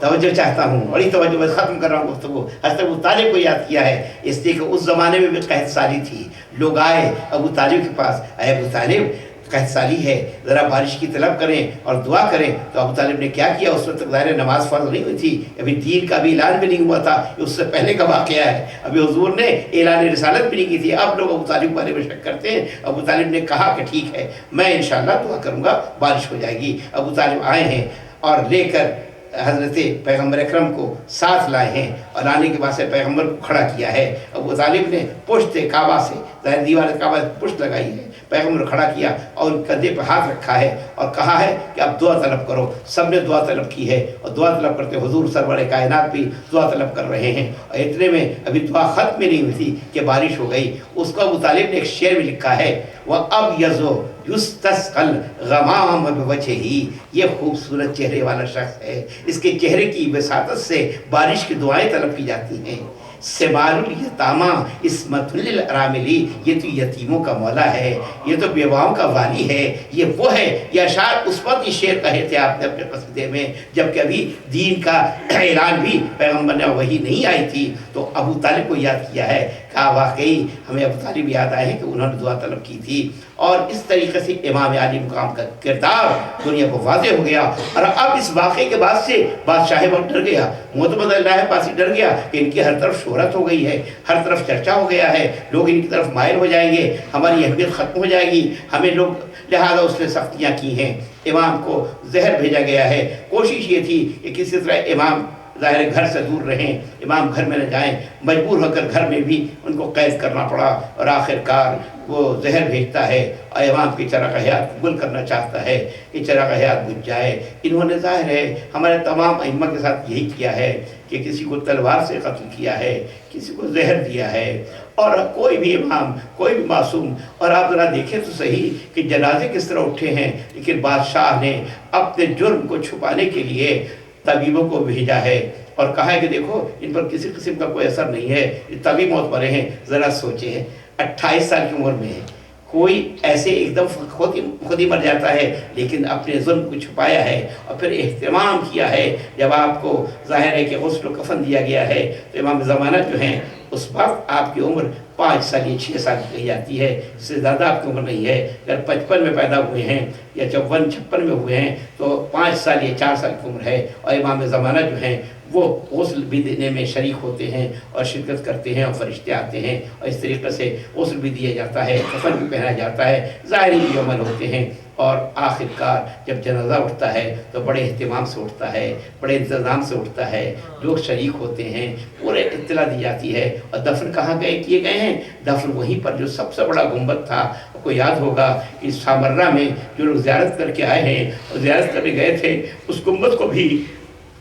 توجہ چاہتا ہوں، بڑی توجہ، میں ختم کر رہا ہوں گفتگو. حضرت ابو طالب کو یاد کیا ہے، اس لیے کہ اس زمانے میں بھی قحط سالی تھی. لوگ آئے ابو طالب کے پاس، اے ابو طالب قحط سالی ہے، ذرا بارش کی طلب کریں اور دعا کریں. تو ابو طالب نے کیا کیا؟ اس وقت ظاہر نماز فرض نہیں ہوئی تھی، ابھی دین کا بھی اعلان بھی نہیں ہوا تھا، اس سے پہلے کا واقعہ ہے. ابھی حضور نے اعلان رسالت بھی نہیں کی تھی. اب لوگ ابو طالب کے بارے میں شک کرتے ہیں. ابو طالب نے کہا کہ ٹھیک ہے، میں انشاءاللہ دعا کروں گا، بارش ہو جائے گی. ابو طالب آئے ہیں اور لے کر حضرت پیغمبر اکرم کو ساتھ لائے ہیں، اور لانے کے بعد سے پیغمبر کو کھڑا کیا ہے. ابو طالب نے پشت کعبہ سے، ظاہر دیوار کعبہ سے پشت لگائی ہے، پیغمبر کھڑا کیا اور کندھے پہ ہاتھ رکھا ہے اور کہا ہے کہ اب دعا طلب کرو. سب نے دعا طلب کی ہے، اور دعا طلب کرتے حضور سرور کائنات بھی دعا طلب کر رہے ہیں. اور اتنے میں ابھی دعا ختم بھی نہیں ہوئی تھی کہ بارش ہو گئی. اس کو ابو طالب نے ایک شعر میں لکھا ہے، وَأَبْيَضُ يُسْتَسْقَى الْغَمَامَ بِوَجْهِهِ. یہ خوبصورت چہرے والا شخص ہے، اس کے چہرے کی وساطت سے بارش کی دعائیں طلب کی جاتی ہیں. سمال الیتاما عصمت للاراملی. یہ تو یتیموں کا مولا ہے، یہ تو بیواؤں کا والی ہے، یہ وہ ہے. یہ اشعار اس وقت یہ شعر کہے تھے آپ نے اپنے قصیدے میں جب کہ ابھی دین کا اعلان بھی پیغمبر نے وہی نہیں آئی تھی. تو ابو طالب کو یاد کیا ہے، کہا واقعی ہمیں ابو طالب یاد آئے ہیں کہ انہوں نے دعا طلب کی تھی. اور اس طریقے سے امام عالی مقام کا کردار دنیا کو واضح ہو گیا. اور اب اس واقعے کے بعد سے بادشاہ وقت ڈر گیا، معتمد اللہ پاسی ڈر گیا کہ ان کی ہر طرف شہرت ہو گئی ہے، ہر طرف چرچا ہو گیا ہے، لوگ ان کی طرف مائل ہو جائیں گے، ہماری اہمیت ختم ہو جائے گی، ہمیں لوگ، لہذا اس نے سختیاں کی ہیں. امام کو زہر بھیجا گیا ہے. کوشش یہ تھی کہ کسی طرح امام ظاہر گھر سے دور رہیں، امام گھر میں نہ جائیں. مجبور ہو کر گھر میں بھی ان کو قید کرنا پڑا، اور آخر کار وہ زہر بھیجتا ہے اور امام کی چراغ حیات قبول کرنا چاہتا ہے کہ چراغ حیات بجھ جائے. انہوں نے ظاہر ہے ہمارے تمام ائمہ کے ساتھ یہی کیا ہے کہ کسی کو تلوار سے قتل کیا ہے، کسی کو زہر دیا ہے، اور کوئی بھی امام، کوئی بھی معصوم. اور آپ ذرا دیکھیں تو صحیح کہ جنازے کس طرح اٹھے ہیں. لیکن بادشاہ نے اپنے جرم کو چھپانے کے لیے طبیبوں کو بھیجا ہے اور کہا ہے کہ دیکھو ان پر کسی قسم کا کوئی اثر نہیں ہے، یہ طبیب موت پڑے ہیں. ذرا سوچیں 28 سال کی عمر میں ہے، کوئی ایسے ایک دم خود ہی مر جاتا ہے، لیکن اپنے ظلم کو چھپایا ہے اور پھر اہتمام کیا ہے. جب آپ کو ظاہر ہے کہ غسل و کفن دیا گیا ہے تو امام زمانہ جو ہیں اس وقت آپ کی عمر 5 سال یا 6 سال کی کہی جاتی ہے، اس سے زیادہ آپ کی عمر نہیں ہے. اگر 55 میں پیدا ہوئے ہیں یا 54-56 میں ہوئے ہیں تو 5 سال یا 4 سال کی عمر ہے. اور امام زمانہ جو ہیں وہ غسل بھی دینے میں شریک ہوتے ہیں اور شرکت کرتے ہیں، اور فرشتے آتے ہیں اور اس طریقے سے غسل بھی دیا جاتا ہے، کفن بھی پہنا جاتا ہے، ظاہری بھی عمل ہوتے ہیں. اور آخر کار جب جنازہ اٹھتا ہے تو بڑے اہتمام سے اٹھتا ہے، بڑے انتظام سے اٹھتا ہے، لوگ شریک ہوتے ہیں، پورے اطلاع دی جاتی ہے. اور دفن کہاں کیے گئے ہیں؟ دفن وہیں پر جو سب سے بڑا گنبد تھا. آپ کو یاد ہوگا کہ سامرہ میں جو لوگ زیارت کر کے آئے ہیں اور زیارت کرنے گئے تھے، اس گنبد کو بھی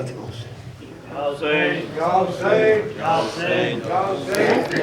فتح حسین Hussein, Ya Hussein, Ya Hussein, Ya Hussein.